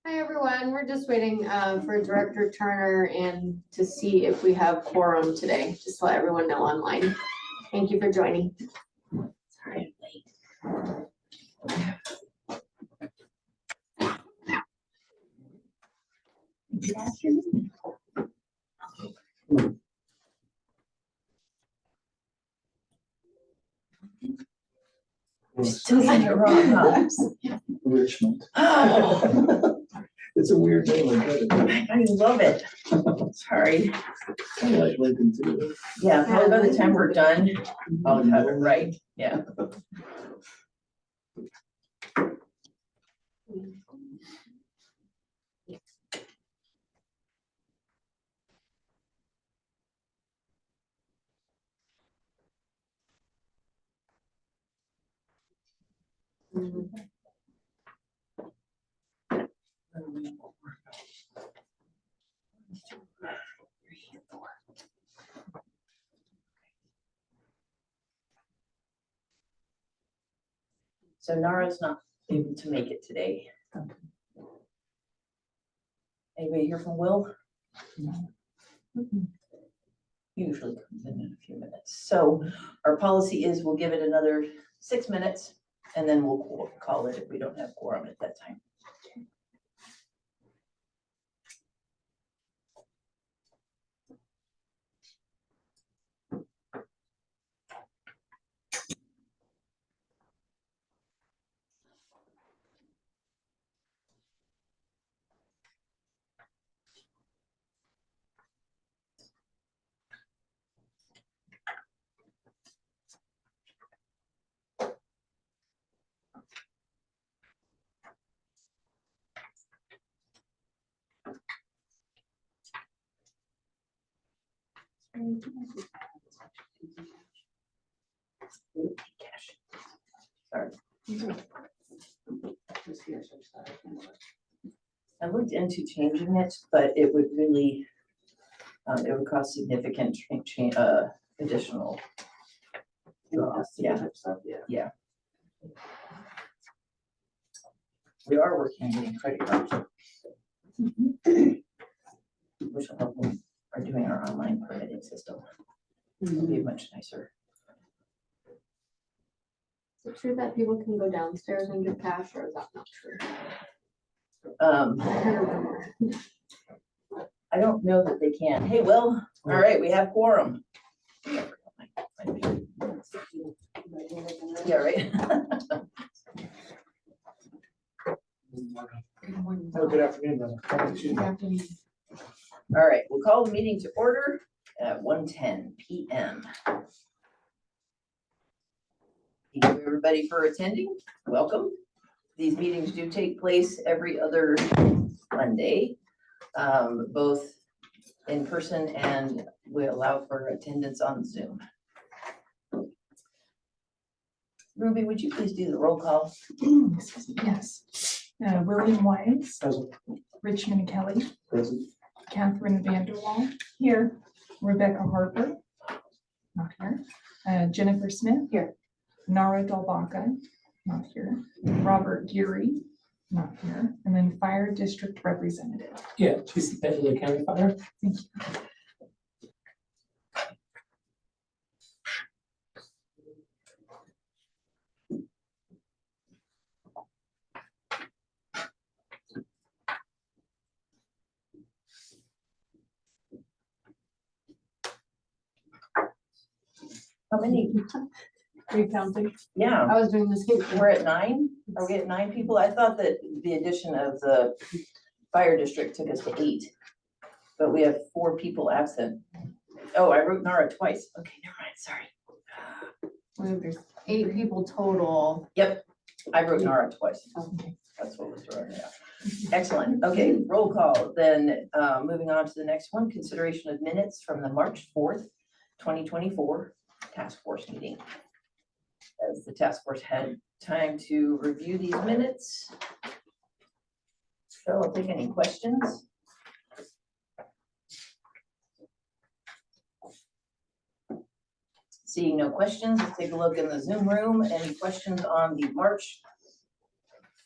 Hi, everyone. We're just waiting for Director Turner and to see if we have quorum today, just to let everyone know online. Thank you for joining. Sorry, I'm late. Still saying it wrong, huh? Richmond. Oh, It's a weird name, I get it. I love it. Sorry. I like Lincoln too. Yeah, probably by the time we're done, I'll have it right. Yeah. So Nara's not able to make it today. Anybody hear from Will? Usually comes in a few minutes. So our policy is we'll give it another 6 minutes and then we'll call it if we don't have quorum at that time. Sorry. I looked into changing it, but it would really, it would cost significant additional. Yeah. We are working on getting credit cards. Which will help them are doing our online permitting system. It'll be much nicer. Is it true that people can go downstairs and get cash, or is that not true? I heard a rumor. I don't know that they can. Hey, Will, all right, we have quorum. Yeah, right. Oh, good afternoon, then. Good afternoon. All right, we'll call the meeting to order at 1:10 p.m. Thank you, everybody, for attending. Welcome. These meetings do take place every other Monday, both in person, and we allow for attendance on Zoom. Ruby, would you please do the roll call? Yes. William Wise, Present. Richmond Kelly, Present. Catherine Vanderwall, here. Rebecca Harper, not here. Jennifer Smith, here. Nara Dalbaca, not here. Robert Geary, not here. And then Fire District Representative. Yeah, she's the head of the county fire. Thank you. How many? Are you counting? Yeah, I was doing the same thing. we're at 9. Are we at 9 people? I thought that the addition of the fire district took us to 8, but we have 4 people absent. Oh, I wrote Nara twice. Okay, never mind. Sorry. Well, there's 8 people total. Yep, I wrote Nara twice. Okay. That's what was thrown out. Excellent. Okay, roll call. Then moving on to the next one, consideration of minutes from the March 4th, 2024 task force meeting. As the task force had time to review these minutes. So I'll take any questions. Seeing no questions, let's take a look in the Zoom room. Any questions on the March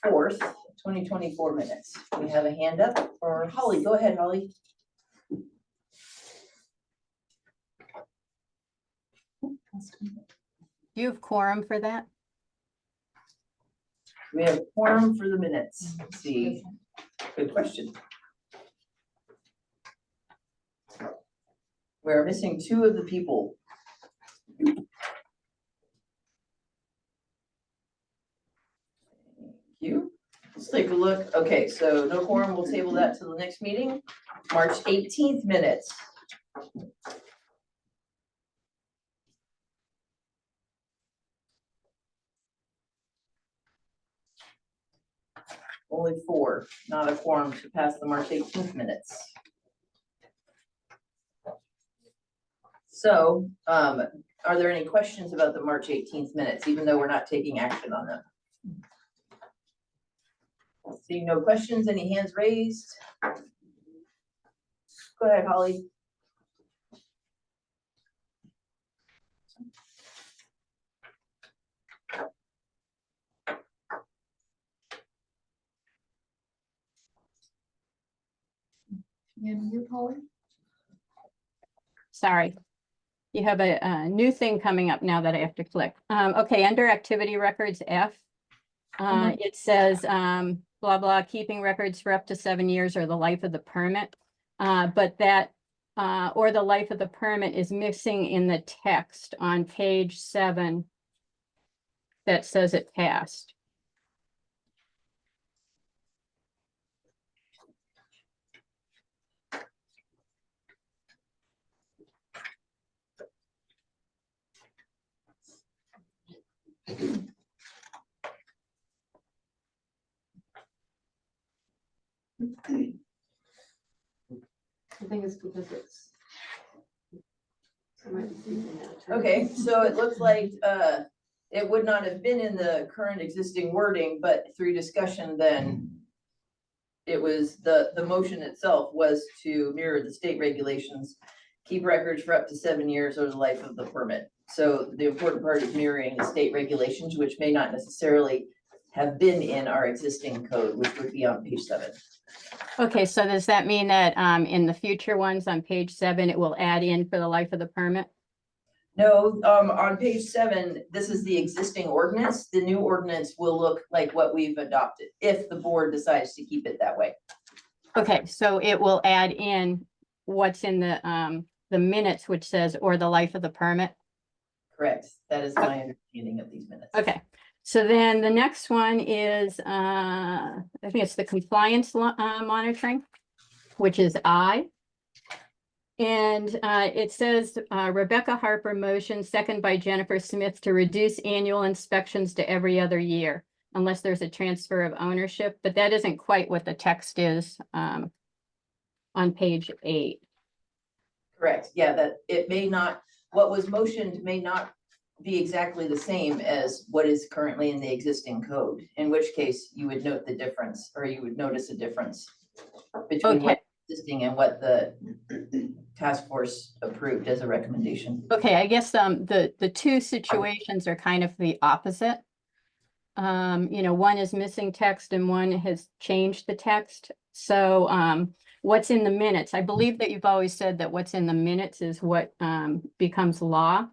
4th, 2024 minutes. We have a hand up for Holly. Go ahead, Holly. Do you have quorum for that? We have a quorum for the minutes. Let's see, good question. We're missing 2 of the people. Thank you. Let's take a look. Okay, so no quorum, we'll table that to the next meeting. March 18th minutes. Only 4, not a quorum to pass the March 18th minutes. So, are there any questions about the March 18th minutes, even though we're not taking action on them? Seeing no questions, any hands raised? Go ahead, Holly. And you, Polly? Sorry. You have a new thing coming up now that I have to click. Okay, under activity records F, it says blah, blah, keeping records for up to 7 years or the life of the permit. But that or the life of the permit is missing in the text on page 7 that says it passed. I think it's because it's. somebody using that term. Okay, so it looks like it would not have been in the current existing wording, but through discussion then it was the motion itself was to mirror the state regulations, keep records for up to 7 years or the life of the permit. So the important part is mirroring the state regulations, which may not necessarily have been in our existing code, which would be on page 7. Okay, so does that mean that in the future ones on page 7, it will add in for the life of the permit? No, on page 7, this is the existing ordinance. The new ordinance will look like what we've adopted, if the board decides to keep it that way. Okay, so it will add in what's in the minutes, which says, or the life of the permit? Correct. That is my understanding of these minutes. Okay, so then the next one is, I think it's the compliance monitoring, which is I. And it says Rebecca Harper motion, second by Jennifer Smith, to reduce annual inspections to every other year, unless there's a transfer of ownership, but that isn't quite what the text is on page 8. Correct. Yeah, that it may not, what was motioned may not be exactly the same as what is currently in the existing code, in which case you would note the difference, or you would notice a difference between what's existing and what the task force approved as a recommendation. Okay, I guess the 2 situations are kind of the opposite. You know, one is missing text and one has changed the text. So what's in the minutes? I believe that you've always said that what's in the minutes is what becomes law.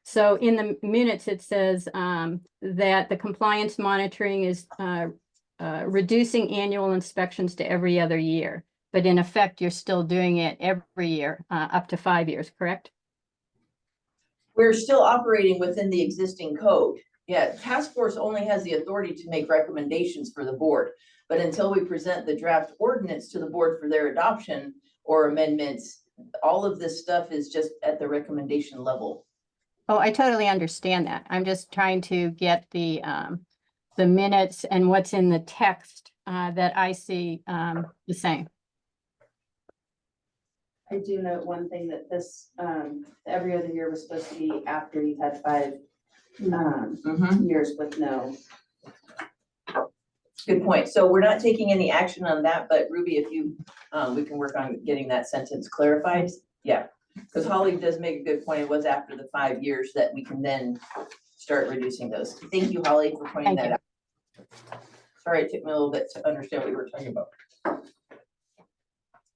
So in the minutes, it says that the compliance monitoring is reducing annual inspections to every other year. But in effect, you're still doing it every year, up to 5 years, correct? We're still operating within the existing code. Yeah, task force only has the authority to make recommendations for the board. But until we present the draft ordinance to the board for their adoption or amendments, all of this stuff is just at the recommendation level. Oh, I totally understand that. I'm just trying to get the minutes and what's in the text that I see the same. I do note one thing that this, every other year was supposed to be after you've had 5 years with no. Good point. So we're not taking any action on that, but Ruby, if you, we can work on getting that sentence clarified. Yeah, because Holly does make a good point. It was after the 5 years that we can then start reducing those. Thank you, Holly, for pointing that out. Sorry, it took me a little bit to understand what you were talking about.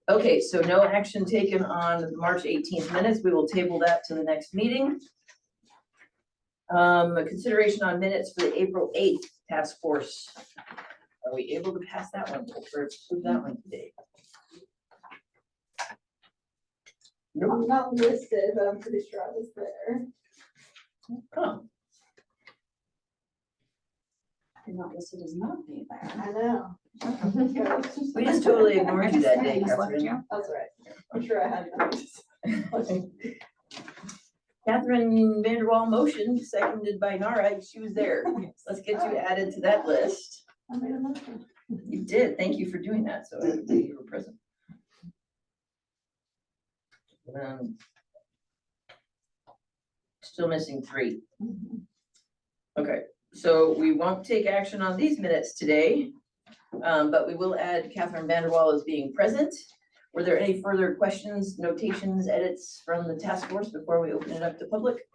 Okay, so no action taken on the March 18th minutes. We will table that to the next meeting. A consideration on minutes for the April 8th task force. Are we able to pass that one or approve that one today? Nope. I'm not listed, but I'm pretty sure I was there. Oh, You're not listed as not being there. I know. we just totally ignored you that day, I just left Catherine. you. That's right. I'm sure I had notes. Catherine Vanderwall motion, seconded by Nara. She was there. Let's get you added to that list. I made a motion. You did. Thank you for doing that. So you were present. Still missing 3. Okay, so we won't take action on these minutes today, but we will add Catherine Vanderwall as being present. Were there any further questions, notations, edits from the task force before we open it up to public?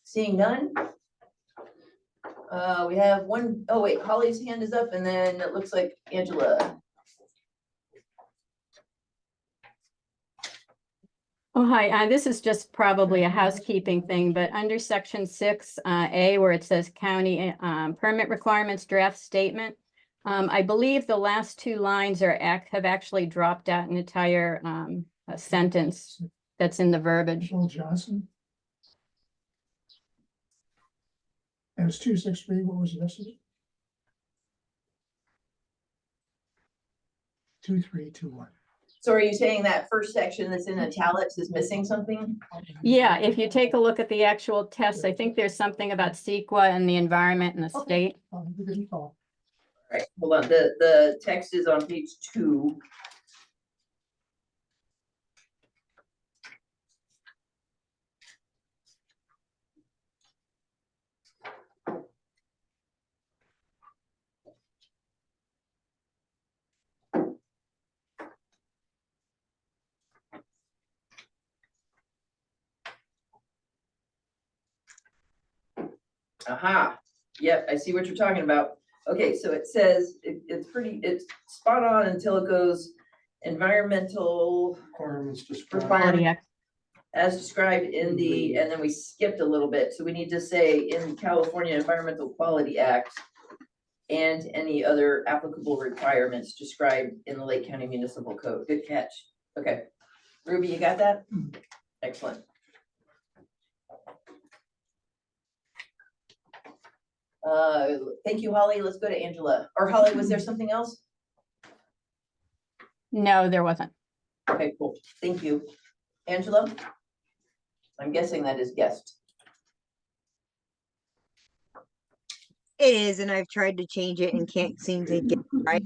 Seeing none. We have one. Oh wait, Holly's hand is up and then it looks like Angela. Oh, hi, this is just probably a housekeeping thing, but under section 6A, where it says county permit requirements draft statement, I believe the last 2 lines have actually dropped out an entire sentence that's in the verbiage. Bill Johnson. And it's 263, what was the rest of it? 2321. So are you saying that first section that's in italics is missing something? Yeah, if you take a look at the actual test, I think there's something about CEQA and the environment and the state. We didn't call. All right, hold on. The text is on page 2. Aha, yep, I see what you're talking about. Okay, so it says, it's spot on until it goes environmental Requirements described. Quality Act. as described in the, and then we skipped a little bit, so we need to say in California Environmental Quality Act and any other applicable requirements described in the Lake County Municipal Code. Good catch. Okay, Ruby, you got that? Excellent. Thank you, Holly. Let's go to Angela. Or Holly, was there something else? No, there wasn't. Okay, cool. Thank you. Angela? I'm guessing that is guest. It is, and I've tried to change it and can't seem to get it right.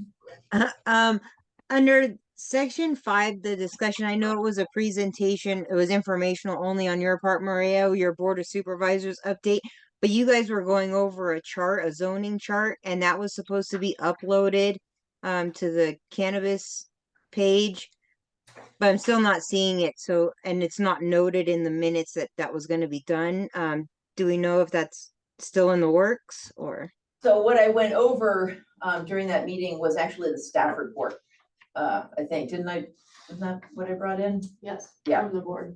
Under section 5, the discussion, I know it was a presentation, it was informational only on your part, Maria, your board of supervisors update, but you guys were going over a chart, a zoning chart, and that was supposed to be uploaded to the cannabis page, but I'm still not seeing it. So, and it's not noted in the minutes that that was going to be done. Do we know if that's still in the works or? So what I went over during that meeting was actually the staff report. I think, isn't that what I brought in? Yes. Yeah. From the board.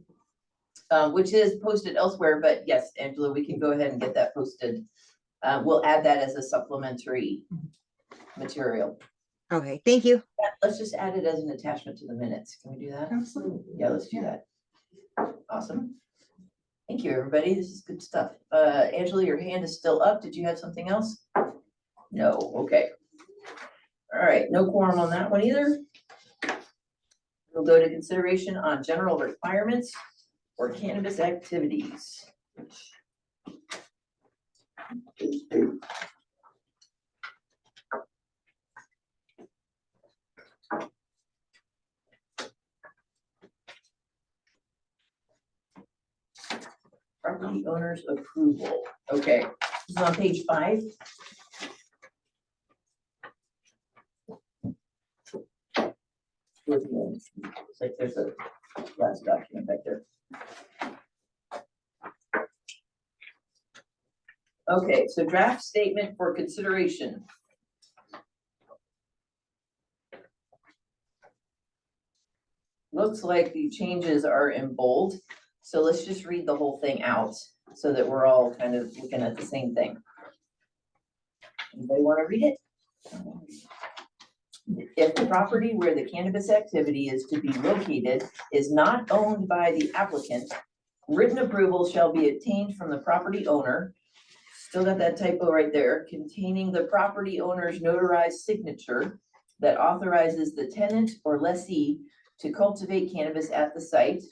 Which is posted elsewhere, but yes, Angela, we can go ahead and get that posted. We'll add that as a supplementary material. Okay, thank you. Yeah, let's just add it as an attachment to the minutes. Can we do that? Absolutely. Yeah, let's do that. Awesome. Thank you, everybody. This is good stuff. Angela, your hand is still up. Did you have something else? No, okay. All right, no quorum on that one either. We'll go to consideration on general requirements for cannabis activities. Property owner's approval. Okay, this is on page 5. Looks like there's a last document back there. Okay, so draft statement for consideration. Looks like the changes are in bold, so let's just read the whole thing out so that we're all kind of looking at the same thing. Anybody want to read it? If the property where the cannabis activity is to be located is not owned by the applicant, written approval shall be obtained from the property owner. Still got that typo right there, containing the property owner's notarized signature that authorizes the tenant or lessee to cultivate cannabis at the site.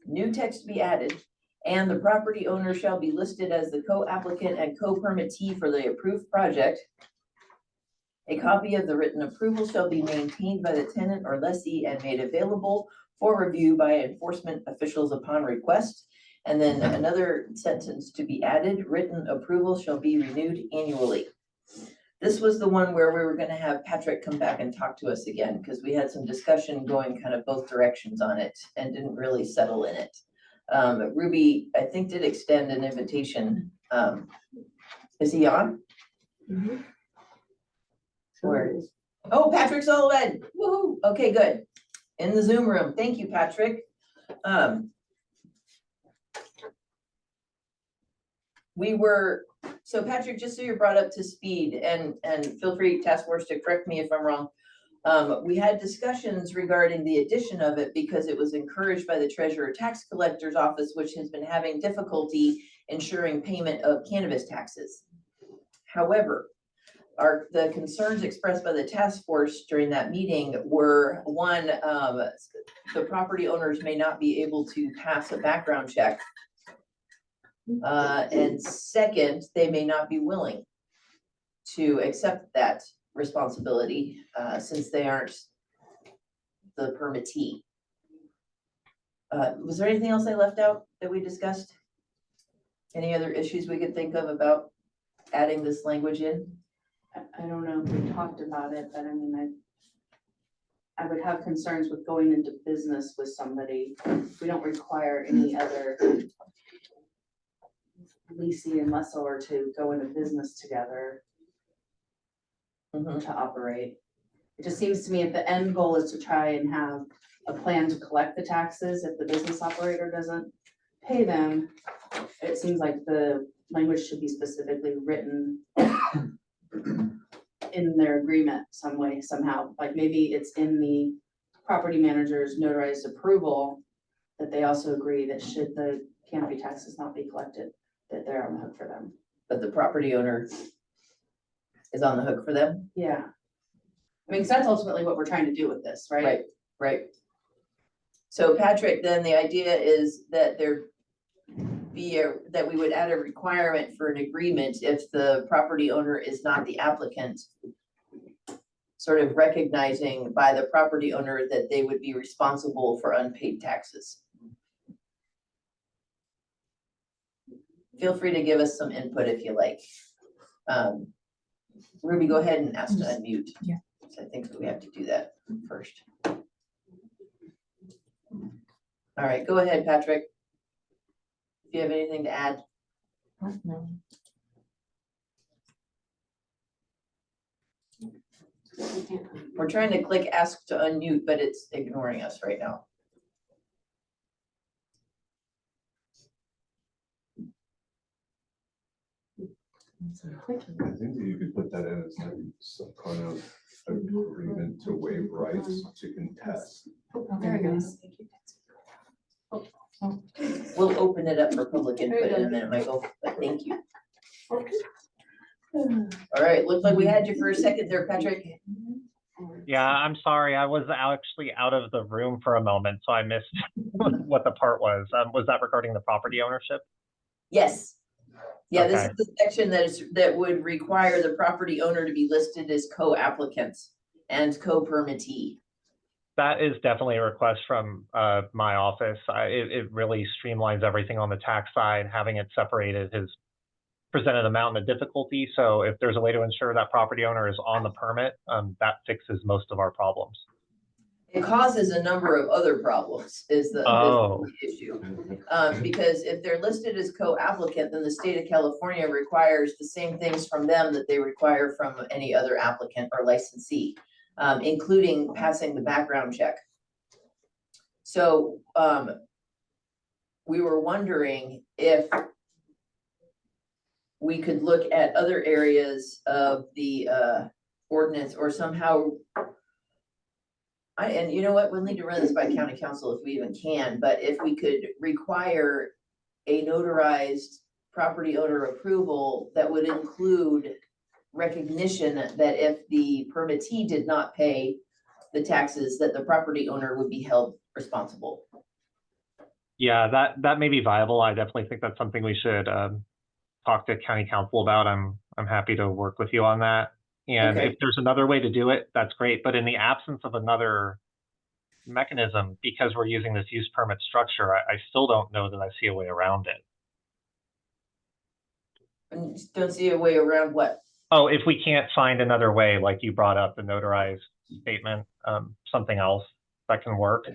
New text to be added, and the property owner shall be listed as the co-applicant and co-permittee for the approved project. A copy of the written approval shall be maintained by the tenant or lessee and made available for review by enforcement officials upon request. And then another sentence to be added, written approval shall be renewed annually. This was the one where we were gonna have Patrick come back and talk to us again, because we had some discussion going kind of both directions on it and didn't really settle in it. Ruby, I think, did extend an invitation. Is he on? Where? Oh, Patrick Sullivan, woohoo, okay, good. In the Zoom room, thank you, Patrick. So Patrick, just so you're brought up to speed, and feel free, task force, to correct me if I'm wrong. We had discussions regarding the addition of it because it was encouraged by the treasurer tax collector's office, which has been having difficulty ensuring payment of cannabis taxes. However, the concerns expressed by the task force during that meeting were, one, the property owners may not be able to pass a background check. And second, they may not be willing to accept that responsibility, since they aren't the permittee. Was there anything else I left out that we discussed? Any other issues we could think of about adding this language in? I don't know if we talked about it, but I mean, I would have concerns with going into business with somebody. We don't require any other leasing and lessor to go into business together to operate. It just seems to me if the end goal is to try and have a plan to collect the taxes, if the business operator doesn't pay them, it seems like the language should be specifically written in their agreement some way, somehow. Like maybe it's in the property manager's notarized approval that they also agree that should the canopy taxes not be collected, that they're on the hook for them. But the property owner is on the hook for them? Yeah. I mean, 'cause that's ultimately what we're trying to do with this, right? Right, right. So Patrick, then the idea is that that we would add a requirement for an agreement if the property owner is not the applicant, sort of recognizing by the property owner that they would be responsible for unpaid taxes. Feel free to give us some input if you like. Ruby, go ahead and ask to unmute. Yeah. So I think we have to do that first. All right, go ahead, Patrick. If you have anything to add. No. We're trying to click ask to unmute, but it's ignoring us right now. I think that you could put that in as some kind of agreement to waive rights to contest. There it goes. We'll open it up for public input in a minute, Michael, but thank you. All right, looks like we had you for a second there, Patrick. Yeah, I'm sorry. I was actually out of the room for a moment, so I missed what the part was. Was that regarding the property ownership? Yes. Yeah, this is Okay. the section that would require the property owner to be listed as co-applicant and co-permittee. That is definitely a request from my office. It really streamlines everything on the tax side. Having it separated has presented a mountain of difficulty. So if there's a way to ensure that property owner is on the permit, that fixes most of our problems. It causes a number of other problems is the Oh. issue. Because if they're listed as co-applicant, then the state of California requires the same things from them that they require from any other applicant or licensee, including passing the background check. So, we were wondering if we could look at other areas of the, ordinance or somehow. And you know what, we'll need to run this by county council if we even can, but if we could require a notarized property owner approval that would include recognition that if the permittee did not pay the taxes, that the property owner would be held responsible. Yeah, that may be viable. I definitely think that's something we should talk to county council about. I'm happy to work with you on that. And Okay. if there's another way to do it, that's great. But in the absence of another mechanism, because we're using this use permit structure, I still don't know that I see a way around it. And don't see a way around what? Oh, if we can't find another way, like you brought up, the notarized statement, something else that can work.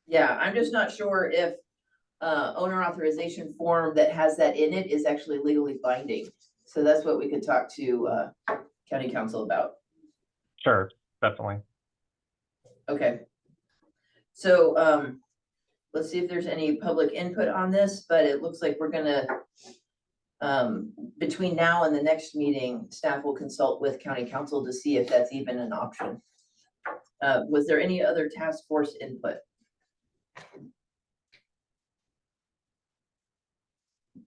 Yeah, I'm just not sure if owner authorization form that has that in it is actually legally binding. So that's what we could talk to county council about. Sure, definitely. Okay. So let's see if there's any public input on this, but it looks like we're gonna, between now and the next meeting, staff will consult with county council to see if that's even an option. Was there any other task force input?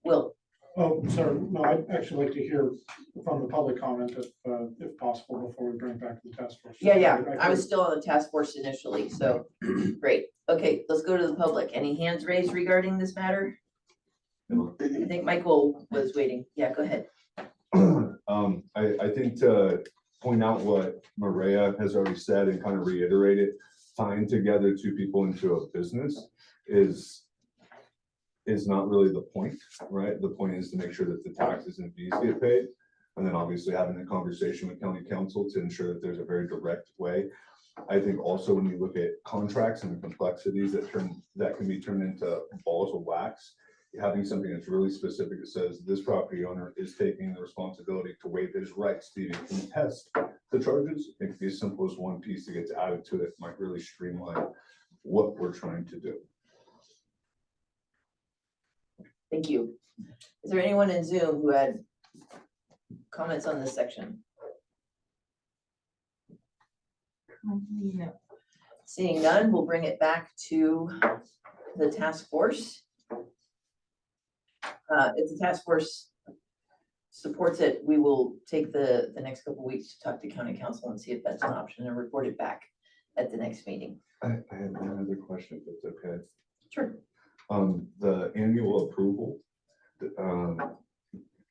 Will. Oh, sorry, no, I'd actually like to hear from the public comment if possible, before we bring it back to the task force. Yeah, I was still on the task force initially, so great. Okay, let's go to the public. Any hands raised regarding this matter? I think Michael was waiting. Yeah, go ahead. I think to point out what Maria has already said and kind of reiterate it, tying together two people into a business is not really the point, right? The point is to make sure that the taxes and fees get paid. And then obviously having a conversation with county council to ensure that there's a very direct way. I think also when you look at contracts and the complexities that can be turned into balls of wax, having something that's really specific that says this property owner is taking the responsibility to waive his rights to even contest the charges. It could be as simple as one piece that gets added to it, might really streamline what we're trying to do. Thank you. Is there anyone in Zoom who had comments on this section? No. Seeing none, we'll bring it back to the task force. If the task force supports it, we will take the next couple of weeks to talk to county council and see if that's an option and report it back at the next meeting. I have another question, if that's okay. Sure. The annual approval,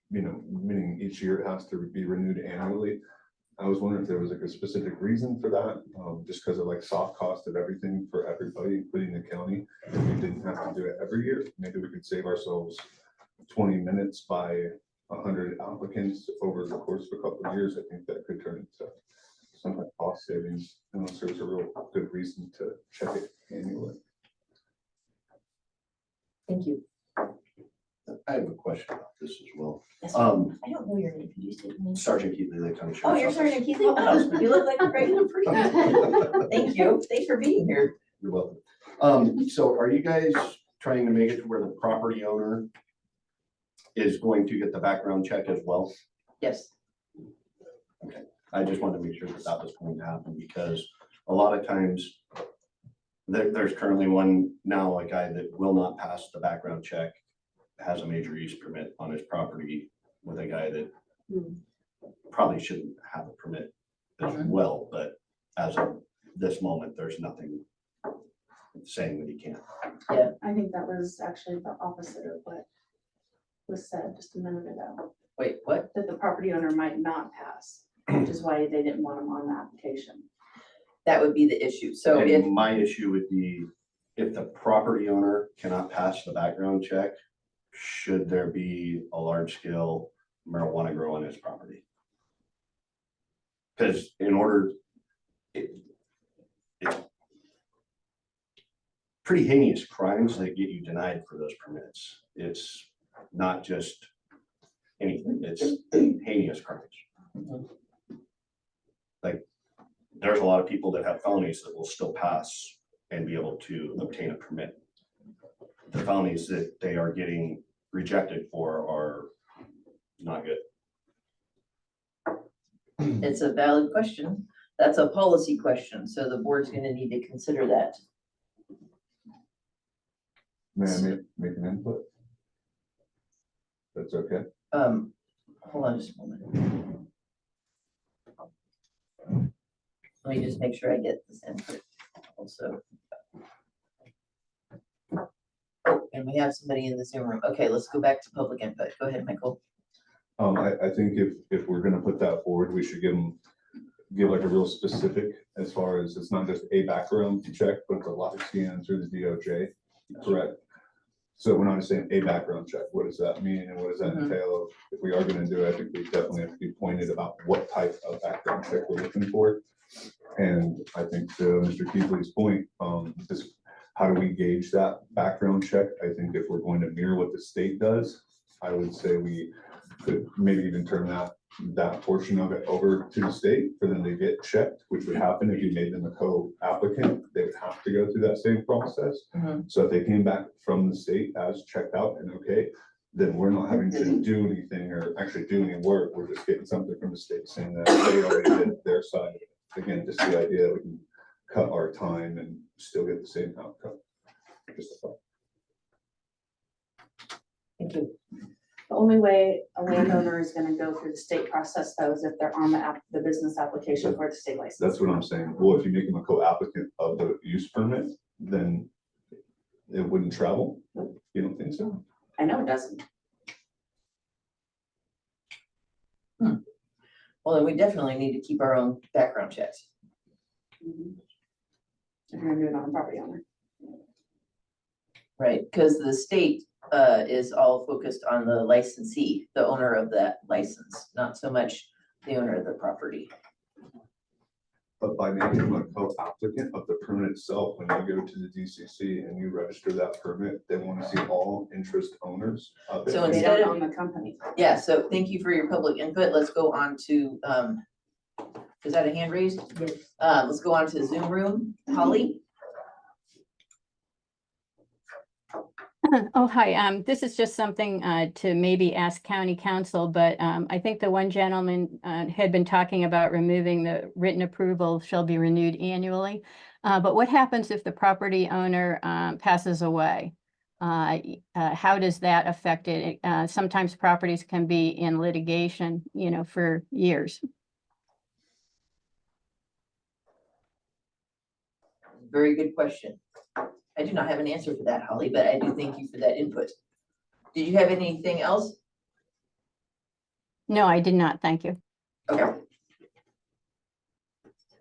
meaning each year it has to be renewed annually. I was wondering if there was like a specific reason for that, just because of like soft cost of everything for everybody, including the county. If we didn't have to do it every year, maybe we could save ourselves 20 minutes by 100 applicants over the course of a couple of years. I think that could turn into some kind of cost savings, unless there's a real good reason to check it annually. Thank you. I have a question about this as well. Yes, I don't know your name. Could you say your name? Sergeant Keithley, Lake County Sheriff's Oh, you're Office. Sergeant Keithley? Oh, you look like a regular person. Thank you. Thanks for being here. You're welcome. So are you guys trying to make it to where the property owner is going to get the background check as well? Yes. Okay, I just wanted to make sure that that was going to happen, because a lot of times there's currently one now, a guy that will not pass the background check, has a major use permit on his property with a guy that probably shouldn't have a permit as well, but as of this moment, there's nothing saying that he can't. Yeah, I think that was actually the opposite of what was said just a minute ago, Wait, what? that the property owner might not pass, which is why they didn't want him on the application. That would be the issue. So And if, my issue would be, if the property owner cannot pass the background check, should there be a large scale marijuana grow on his property? Because in order, it's pretty heinous crimes that get you denied for those permits. It's not just anything, it's heinous crimes. Like, there's a lot of people that have felonies that will still pass and be able to obtain a permit. The felonies that they are getting rejected for are not good. It's a valid question. That's a policy question, so the board's gonna need to consider that. May I make an input? That's okay. Hold on just a moment. Let me just make sure I get this input also. Oh, and we have somebody in the Zoom room. Okay, let's go back to public input. Go ahead, Michael. I think if we're gonna put that forward, we should give like a real specific as far as it's not just a background check, but it's a live scan through the DOJ, correct? So we're not just saying a background check. What does that mean and what does that entail? If we are gonna do it, I think we definitely have to be pointed about what type of background check we're looking for. And I think to Mr. Keithley's point, this, how do we gauge that background check? I think if we're going to mirror what the state does, I would say we could maybe even turn that portion of it over to the state for them to get checked, which would happen if you made them a co-applicant. They would have to go through that same process. So if they came back from the state as checked out and okay, then we're not having to do anything or actually do any work. We're just getting something from the state saying that they already did their side. Again, just the idea that we can cut our time and still get the same outcome. Just a thought. Thank you. The only way a landowner is gonna go through the state process though is if they're on the business application for the state license. That's what I'm saying. Well, if you make them a co-applicant of the use permit, then it wouldn't travel. You don't think so? I know it doesn't. Well, then we definitely need to keep our own background checks. If you're gonna do it on a property owner. Right, because the state is all focused on the licensee, the owner of that license, not so much the owner of the property. But by making them a co-applicant of the permit itself, when you go to the DCC and you register that permit, they want to see all interest owners of it. So They instead don't of, own the company. yeah, so thank you for your public input. Let's go on to, is that a hand raised? Yes. Let's go on to Zoom room. Holly? Oh, hi. This is just something to maybe ask county council, but I think the one gentleman had been talking about removing the written approval shall be renewed annually. But what happens if the property owner passes away? How does that affect it? Sometimes properties can be in litigation, for years. Very good question. I do not have an answer for that, Holly, but I do thank you for that input. Did you have anything else? No, I did not. Thank you. Okay.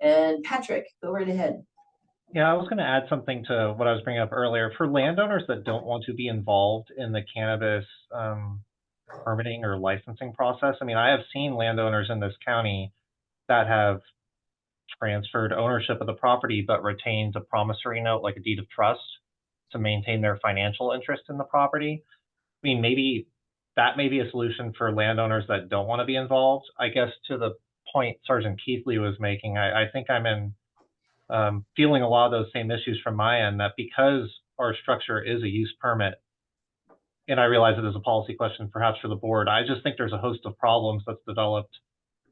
And Patrick, go right ahead. Yeah, I was going to add something to what I was bringing up earlier. For landowners that don't want to be involved in the cannabis permitting or licensing process, I mean, I have seen landowners in this county that have transferred ownership of the property but retained a promissory note, like a deed of trust, to maintain their financial interest in the property. I mean, maybe that may be a solution for landowners that don't want to be involved. I guess to the point Sergeant Keithley was making, I think I'm in feeling a lot of those same issues from my end, that because our structure is a use permit, and I realize it is a policy question perhaps for the board, I just think there's a host of problems that's developed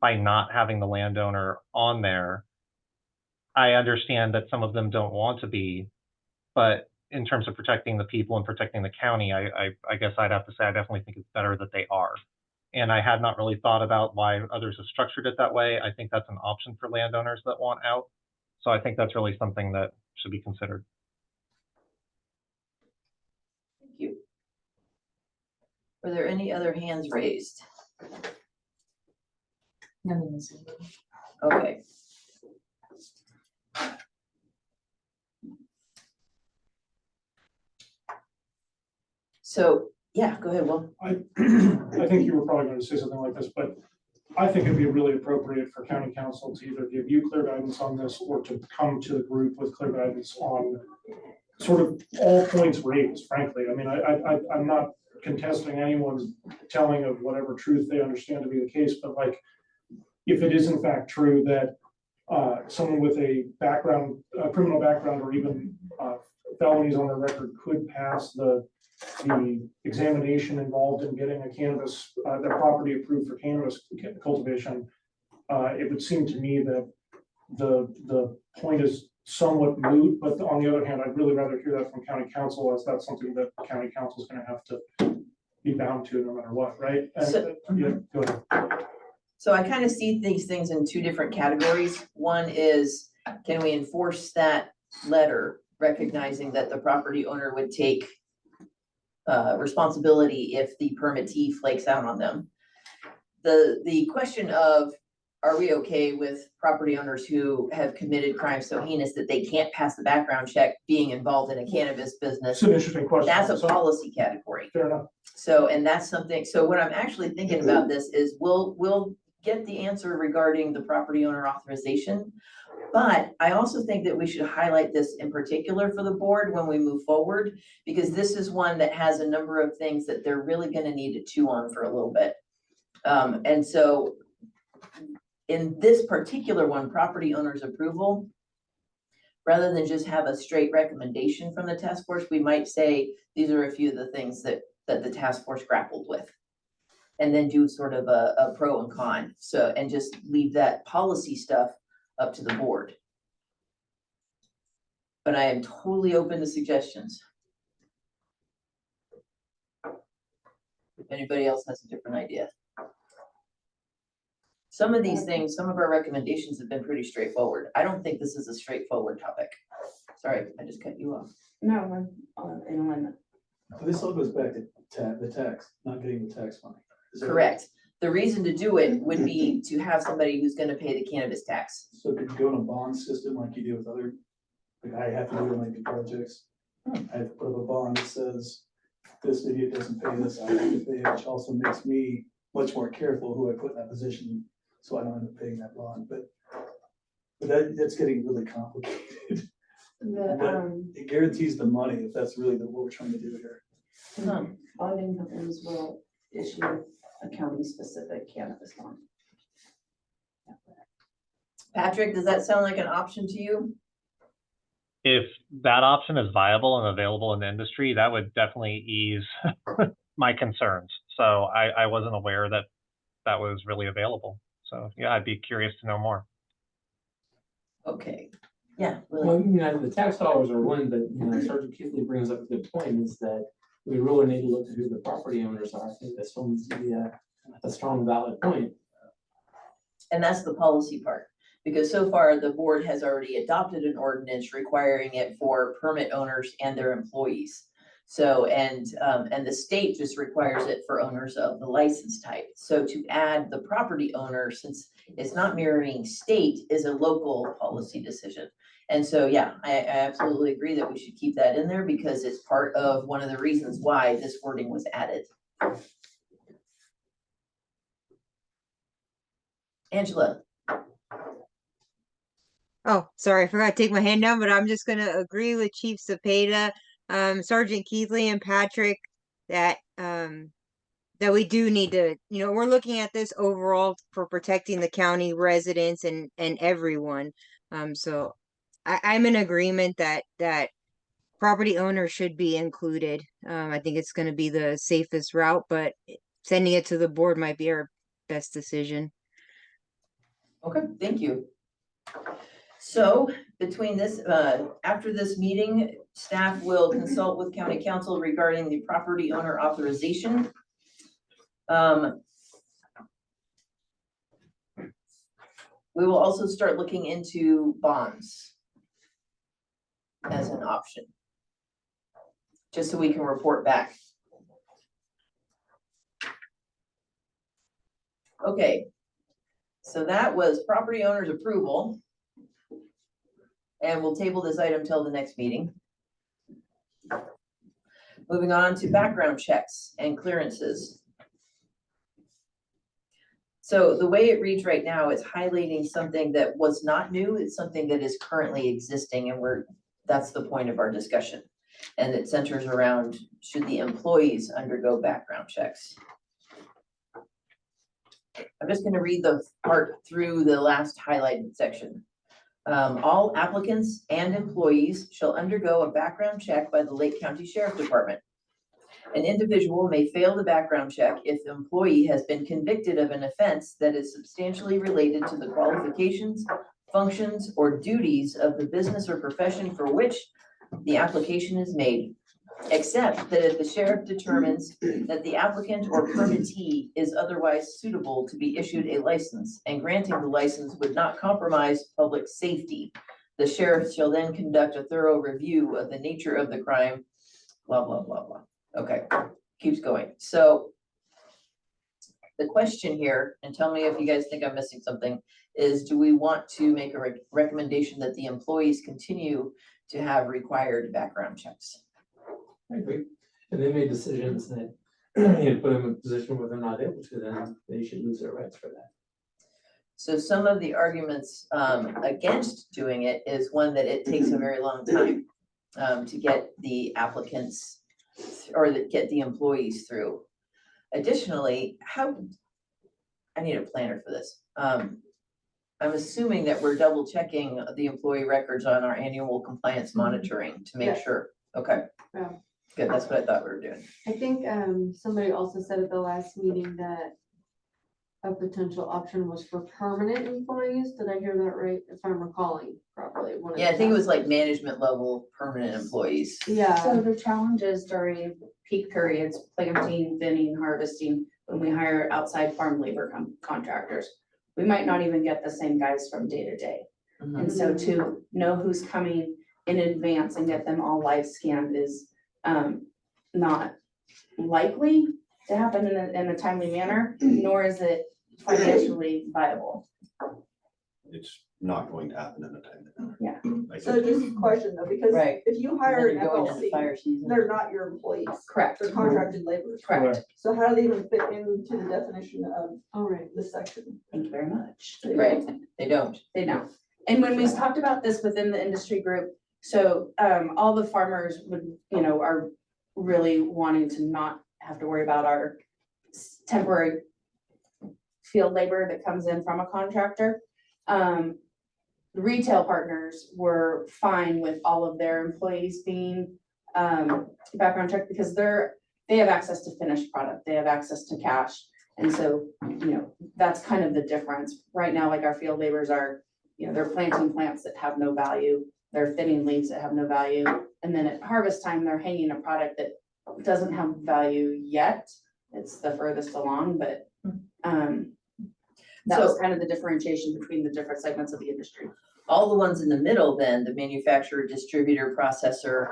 by not having the landowner on there. I understand that some of them don't want to be, but in terms of protecting the people and protecting the county, I guess I'd have to say I definitely think it's better that they are. And I had not really thought about why others have structured it that way. I think that's an option for landowners that want out. So I think that's really something that should be considered. Thank you. Were there any other hands raised? None in this. Okay. So, yeah, go ahead, Will. I think you were probably going to say something like this, but I think it'd be really appropriate for county council to either give you clear guidance on this or to come to the group with clear guidance on sort of all points raised, frankly. I mean, I'm not contesting anyone's telling of whatever truth they understand to be the case, but like, if it is in fact true that someone with a background, a criminal background, or even felonies on their record could pass the examination involved in getting a cannabis, their property approved for cannabis cultivation, it would seem to me that the point is somewhat moot, but on the other hand, I'd really rather hear that from county council, as that's something that county council is gonna have to be bound to no matter what, right? And, So- yeah, go ahead. So I kind of see these things in two different categories. One is, can we enforce that letter, recognizing that the property owner would take responsibility if the permittee flakes out on them? The question of, are we okay with property owners who have committed crimes so heinous that they can't pass the background check being involved in a cannabis business? It's an interesting question. That's a So, policy category. fair enough. So, and that's something, so what I'm actually thinking about this is we'll get the answer regarding the property owner authorization. But I also think that we should highlight this in particular for the board when we move forward, because this is one that has a number of things that they're really gonna need to chew on for a little bit. And so in this particular one, property owner's approval, rather than just have a straight recommendation from the task force, we might say, these are a few of the things that the task force grappled with. And then do sort of a pro and con, so, and just leave that policy stuff up to the board. But I am totally open to suggestions. If anybody else has a different idea. Some of these things, some of our recommendations have been pretty straightforward. I don't think this is a straightforward topic. Sorry, I just cut you off. No, we're in alignment. This all goes back to the tax, not getting the tax money. Is that right? Correct. The reason to do it would be to have somebody who's gonna pay the cannabis tax. So could you go in a bond system like you do with other, like I have to do in my new projects? I have to put up a bond that says, this idiot doesn't pay this, I have to pay it, which also makes me much more careful who I put in that position, so I don't end up paying that bond, but that's getting really complicated. But it guarantees the money, if that's really what we're trying to do here. Bonding companies will issue a county-specific cannabis bond. Patrick, does that sound like an option to you? If that option is viable and available in the industry, that would definitely ease my concerns. So I wasn't aware that that was really available. So yeah, I'd be curious to know more. Okay, yeah, Well, really. the tax dollars are one, but, Sergeant Keithley brings up a good point, is that we really need to look at who the property owners are. I think that's going to be a strong valid point. And that's the policy part, because so far the board has already adopted an ordinance requiring it for permit owners and their employees. So, and the state just requires it for owners of the license type. So to add the property owner, since it's not mirroring state, is a local policy decision. And so, yeah, I absolutely agree that we should keep that in there because it's part of one of the reasons why this wording was added. Angela. Oh, sorry, I forgot to take my hand down, but I'm just gonna agree with Chief Cepeda, Sergeant Keithley and Patrick that that we do need to, we're looking at this overall for protecting the county residents and everyone. So I'm in agreement that property owners should be included. I think it's gonna be the safest route, but sending it to the board might be our best decision. Okay, thank you. So between this, after this meeting, staff will consult with county council regarding the property owner authorization. We will also start looking into bonds as an option, just so we can report back. Okay, so that was property owner's approval. And we'll table this item till the next meeting. Moving on to background checks and clearances. So the way it reads right now, it's highlighting something that was not new, it's something that is currently existing, and that's the point of our discussion. And it centers around, should the employees undergo background checks? I'm just gonna read the part through the last highlighted section. All applicants and employees shall undergo a background check by the Lake County Sheriff Department. An individual may fail the background check if the employee has been convicted of an offense that is substantially related to the qualifications, functions, or duties of the business or profession for which the application is made, except that if the sheriff determines that the applicant or permittee is otherwise suitable to be issued a license, and granting the license would not compromise public safety. The sheriff shall then conduct a thorough review of the nature of the crime, blah, blah, blah, blah. Okay, keeps going. So the question here, and tell me if you guys think I'm missing something, is do we want to make a recommendation that the employees continue to have required background checks? I agree. And they made decisions that, put them in a position where they're not able to, then they should lose their rights for that. So some of the arguments against doing it is one that it takes a very long time to get the applicants or get the employees through. Additionally, I need a planner for this. I'm assuming that we're double checking the employee records on our annual compliance monitoring to make Yes. sure. Okay. Yeah. Good, that's what I thought we were doing. I think somebody also said at the last meeting that a potential option was for permanent employees. Did I hear that right? If I'm recalling properly. one of Yeah, I the think it was past- like management level permanent employees. So Yeah, the challenges during peak periods, planting, thinning, harvesting, when we hire outside farm labor contractors, we might not even get the same guys from day to day. Mhm. And so to know who's coming in advance and get them all live scanned is not likely to happen in a timely manner, nor is it financially viable. It's not going to happen in a timely manner. Yeah. Like, So just a question though, because Right. if you And hire then an you're going into FLC, fire season. they're not your employees, Correct, they're contracted laborers. correct. So how do they even fit into the definition of all right. this section? Thank you very much. Right, they don't. They don't. And when we talked about this within the industry group, so all the farmers would, are really wanting to not have to worry about our temporary field labor that comes in from a contractor. Retail partners were fine with all of their employees being background checked because they have access to finished product, they have access to cash. And so, that's kind of the difference. Right now, like our field laborers are, they're planting plants that have no value, they're thinning leaves that have no value. And then at harvest time, they're hanging a product that doesn't have value yet. It's the furthest along, but that was kind of the differentiation between the different segments of the industry. All the ones in the middle then, the manufacturer, distributor, processor,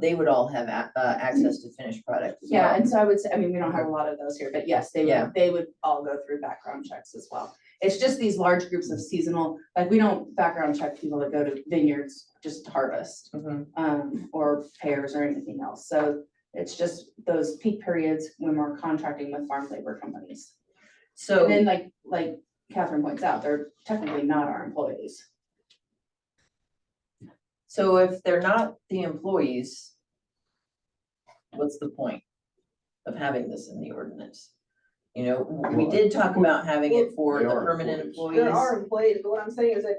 they would all have access to finished product as Yeah, well. and so I would say, we don't have a lot of those here, but yes, Yeah. they would all go through background checks as well. It's just these large groups of seasonal, like we don't background check people that go to vineyards just to harvest, Mhm. or pears or anything else. So it's just those peak periods when we're contracting with farm labor companies. So. And then like Catherine points out, they're technically not our employees. So if they're not the employees, what's the point of having this in the ordinance? We did talk about having it for They the are permanent employees. There employees. are employees, but what I'm saying is that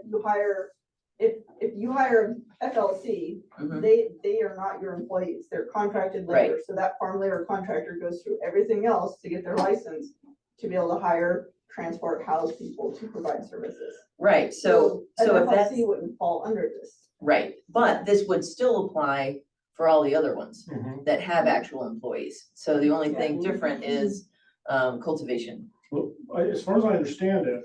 if you hire FLC, Mhm. they are not your employees, they're contracted labor. Right. So that farm labor contractor goes through everything else to get their license to be able to hire, transport, house people to provide services. Right, so An if that's, FLC wouldn't fall under this. right, but this would still apply for all the other ones Mhm. that have actual employees. So the only thing different is cultivation. Well, as far as I understand it,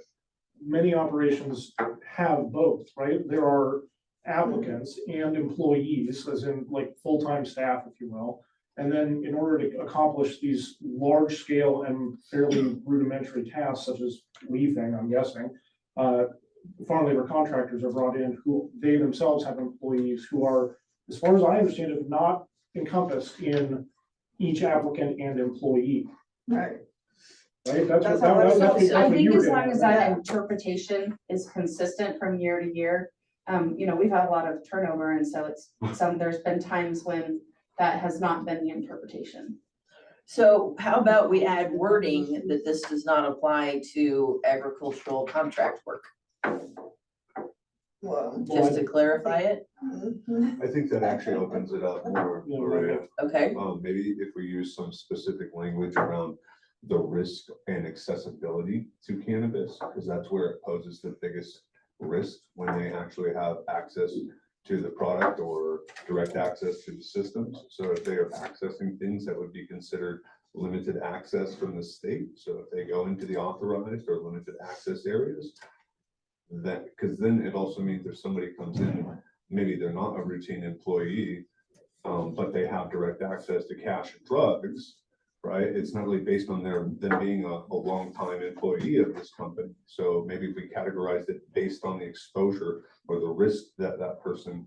many operations have both, right? There are applicants and employees, as in like full-time staff, if you will. And then in order to accomplish these large-scale and fairly rudimentary tasks such as leafing, I'm guessing, farm labor contractors are brought in who they themselves have employees who are, as far as I understand it, not encompassed in each applicant and employee. Right. right? That's That's what, how I that's felt. what I think you were as long getting as at. that interpretation is consistent from year to year, you know, we've had a lot of turnover, and so there's been times when that has not been the interpretation. So how about we add wording that this does not apply to agricultural contract work, Well, just to clarify it? mhm. I think that actually opens it up more, Yeah, Maria. Okay, Maybe if we use some specific language around the risk and accessibility to cannabis, because that's where it poses the biggest risk when they actually have access to the product or direct access to the systems. So if they are accessing things that would be considered limited access from the state, so if they go into the authorized or limited access areas, that, because then it also means if somebody comes in, maybe they're not a routine employee, but they have direct access to cash and drugs, right? It's not really based on them being a longtime employee of this company. So maybe if we categorize it based on the exposure or the risk that that person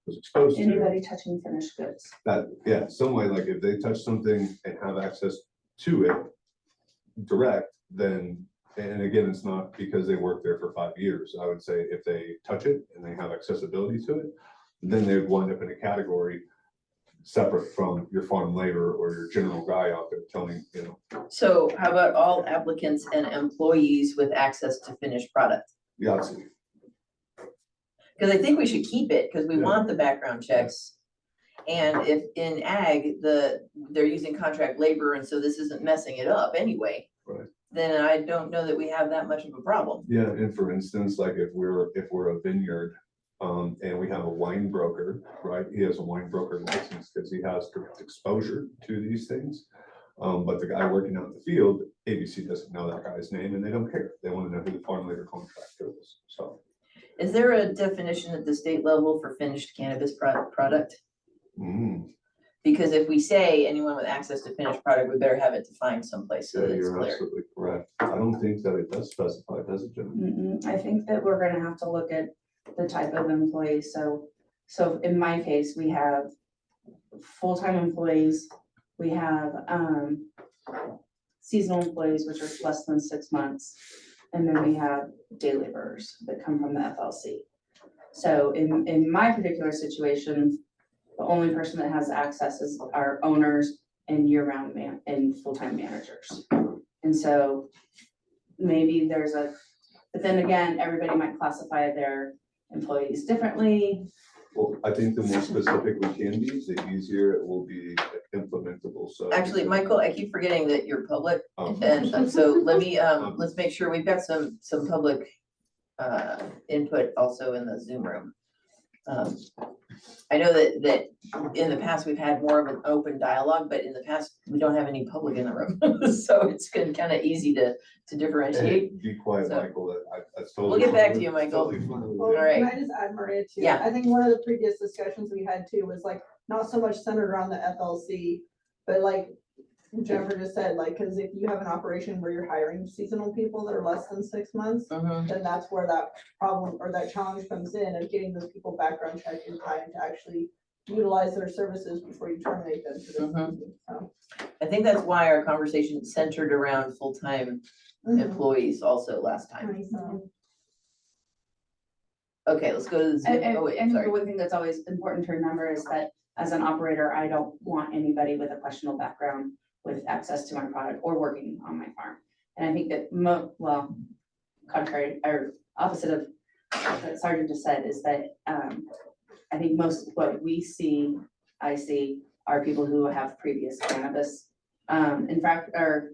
was exposed to. Anybody touching finished goods. That, yeah, some way, like if they touch something and have access to it direct, then, and again, it's not because they worked there for 5 years. I would say if they touch it and they have accessibility to it, then they'd wind up in a category separate from your farm labor or your general guy out there telling, you know. so how about all applicants and employees with access to finished product? Yahtzee. Because I think we should keep it, because we Yeah. want the background checks. And if in ag, they're using contract labor, and so this isn't messing it up anyway. Right. Then I don't know that we have that much of a problem. Yeah, and for instance, like if we're a vineyard, and we have a wine broker, right? He has a wine broker license because he has direct exposure to these things. But the guy working out in the field, ABC doesn't know that guy's name and they don't care. They want to know who the farm labor contractor is, so. Is there a definition at the state level for finished cannabis product? Mm, Because if we say anyone with access to finished product, we better have it defined someplace so yeah, that it's you're clear. absolutely correct. I don't think that it does specify, does it, Jim? I think that we're gonna have to look at the type of employee, so in my case, we have full-time employees, we have, seasonal employees, which are less than 6 months, and then we have day laborers that come from the FLC. So in my particular situation, the only person that has access is our owners and year-round and full-time managers. And so maybe but then again, everybody might classify their employees differently. Well, I think the more specific we can be, the easier it will be implementable, so. Actually, Michael, I keep forgetting that you're public, Um, and so let me, let's make sure we've got some public input also in the Zoom room. I know that in the past, we've had more of an open dialogue, but in the past, we don't have any public in the room. So it's been kind of easy to differentiate. Hey, be quiet, So- Michael, that's totally. We'll get back to fine. you, Michael. Totally fine. Well, All right. can I just add, Maria, too? Yeah. I think one of the previous discussions we had too was like, not so much centered around the FLC, but like Jennifer just said, like, cause if you have an operation where you're hiring seasonal people that are less than 6 months, Mhm. then that's where that problem or that challenge comes in of getting those people background checked in time to actually utilize their services before you terminate them. For this Mhm. reason. So, I think that's why our conversation centered around full-time mhm. employees also last time. So, Okay, let's go to the Zoom. Oh, wait, And the sorry. one thing that's always important to remember is that as an operator, I don't want anybody with a questionable background with access to my product or working on my farm. And I think that contrary or opposite of what Sergeant just said is that, I think most what I see are people who have previous cannabis, in fact, or,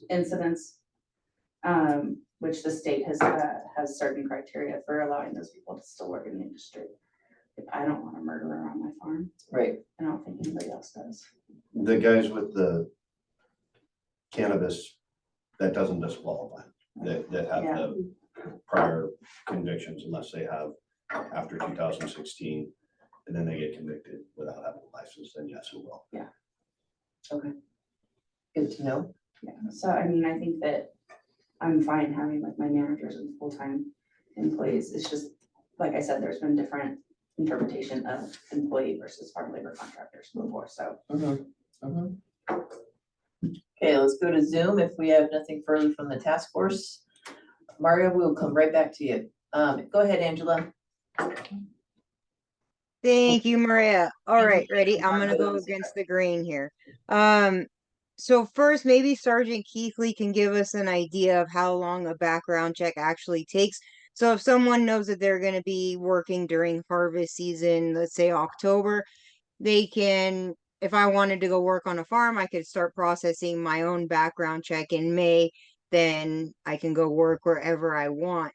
incidents, which the state has certain criteria for allowing those people to still work in the industry. I don't want a murderer on my farm. Right. I don't think anybody else does. The guys with the cannabis, that doesn't disqualify, that have Yeah. the prior convictions unless they have after 2016, and then they get convicted without having a license, then yes, it will. Good to know. Yeah, so I mean, I think that I'm fine having like my managers and full-time employees. It's just, like I said, there's been different interpretation of employee versus farm labor contractors before, so. Mhm. Mhm. Okay, let's go to Zoom if we have nothing further from the task force. Mario, we'll come right back to you. Go ahead, Angela. Thank you, Maria. All right, ready? I'm gonna Margot go and Sarah. against the grain here. So first, maybe Sergeant Keithley can give us an idea of how long a background check actually takes. So if someone knows that they're gonna be working during harvest season, let's say October, they can, if I wanted to go work on a farm, I could start processing my own background check in May, then I can go work wherever I want.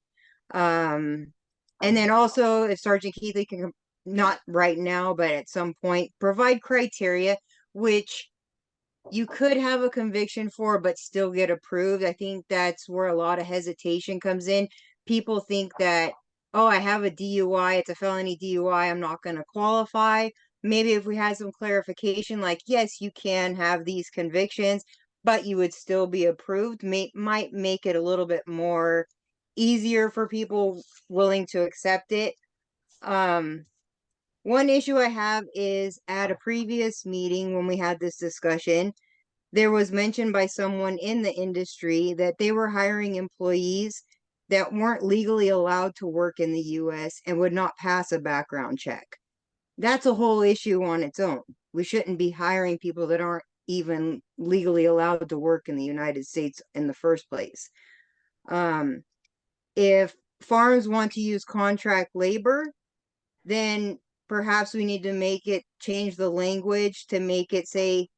And then also if Sergeant Keithley can, not right now, but at some point, provide criteria which you could have a conviction for, but still get approved. I think that's where a lot of hesitation comes in. People think that, oh, I have a DUI, it's a felony DUI, I'm not going to qualify. Maybe if we had some clarification, like, yes, you can have these convictions, but you would still be approved, might make it a little bit more easier for people willing to accept it. One issue I have is at a previous meeting when we had this discussion, there was mentioned by someone in the industry that they were hiring employees that weren't legally allowed to work in the US and would not pass a background check. That's a whole issue on its own. We shouldn't be hiring people that aren't even legally allowed to work in the United States in the first place. If farms want to use contract labor, then perhaps we need to change the language to make it say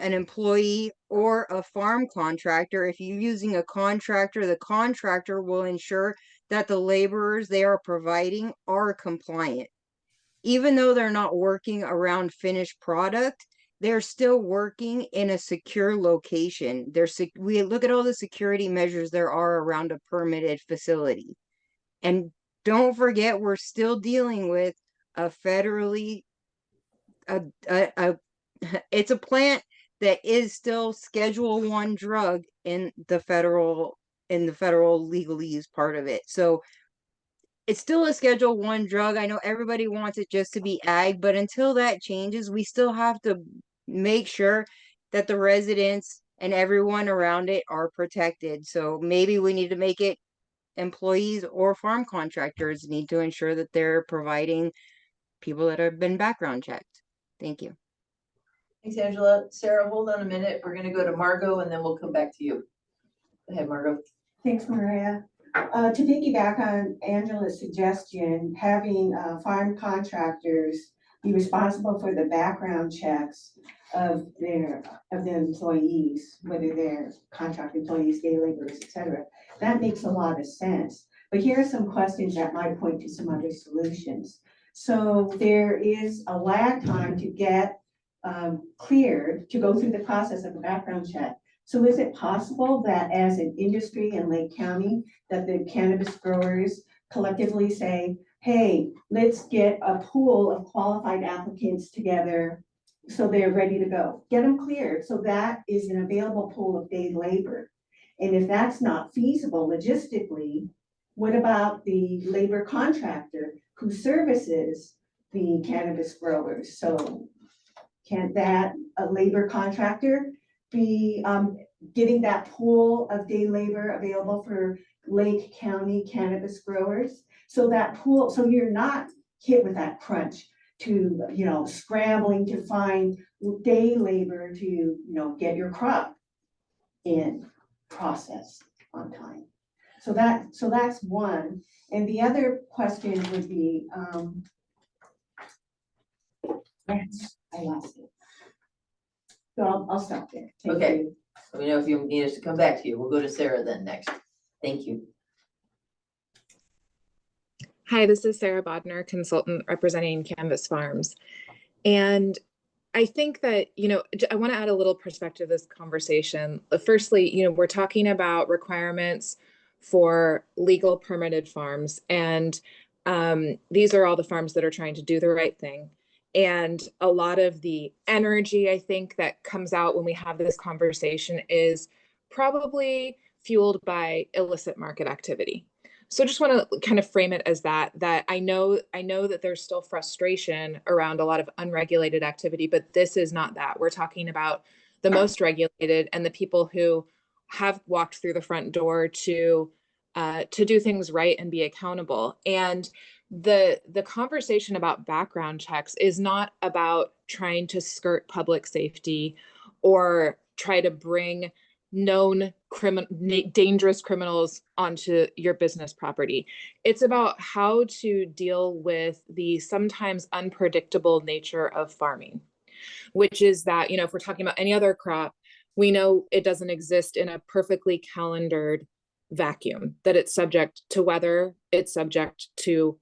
an employee or a farm contractor. If you're using a contractor, the contractor will ensure that the laborers they are providing are compliant. Even though they're not working around finished product, they're still working in a secure location. We look at all the security measures there are around a permitted facility. And don't forget, we're still dealing with a federally, it's a plant that is still Schedule 1 drug in the federal legal use part of it. So it's still a Schedule 1 drug. I know everybody wants it just to be ag, but until that changes, we still have to make sure that the residents and everyone around it are protected. So maybe we need to make it employees or farm contractors need to ensure that they're providing people that have been background checked. Thank you. Thanks, Angela. Sarah, hold on a minute. We're gonna go to Margot and then we'll come back to you. Go ahead, Margot. Thanks, Maria. To piggyback on Angela's suggestion, having farm contractors be responsible for the background checks of the employees, whether they're contract employees, day laborers, et cetera, that makes a lot of sense. But here are some questions that might point to some other solutions. So there is a lag time to get cleared to go through the process of a background check. So is it possible that as an industry in Lake County, that the cannabis growers collectively say, hey, let's get a pool of qualified applicants together so they're ready to go. Get them cleared. So that is an available pool of day labor. And if that's not feasible logistically, what about the labor contractor who services the cannabis growers? So can that a labor contractor be getting that pool of day labor available for Lake County cannabis growers? So that pool, so you're not hit with that crunch to, scrambling to find day labor to, get your crop in process on time. So that's one. And the other question would be, I lost it. So I'll stop there. Thank Okay. you. Let me know if you need us to come back to you. We'll go to Sarah then next. Thank you. Hi, this is Sarah Bodner, consultant representing Canvas Farms. And I think that, I want to add a little perspective to this conversation. Firstly, we're talking about requirements for legal permitted farms. And these are all the farms that are trying to do the right thing. And a lot of the energy, I think, that comes out when we have this conversation is probably fueled by illicit market activity. So I just want to kind of frame it as that I know that there's still frustration around a lot of unregulated activity, but this is not that. We're talking about the most regulated and the people who have walked through the front door to do things right and be accountable. And the conversation about background checks is not about trying to skirt public safety or try to bring known dangerous criminals onto your business property. It's about how to deal with the sometimes unpredictable nature of farming, which is that, if we're talking about any other crop, we know it doesn't exist in a perfectly calendared vacuum, that it's subject to weather, it's subject to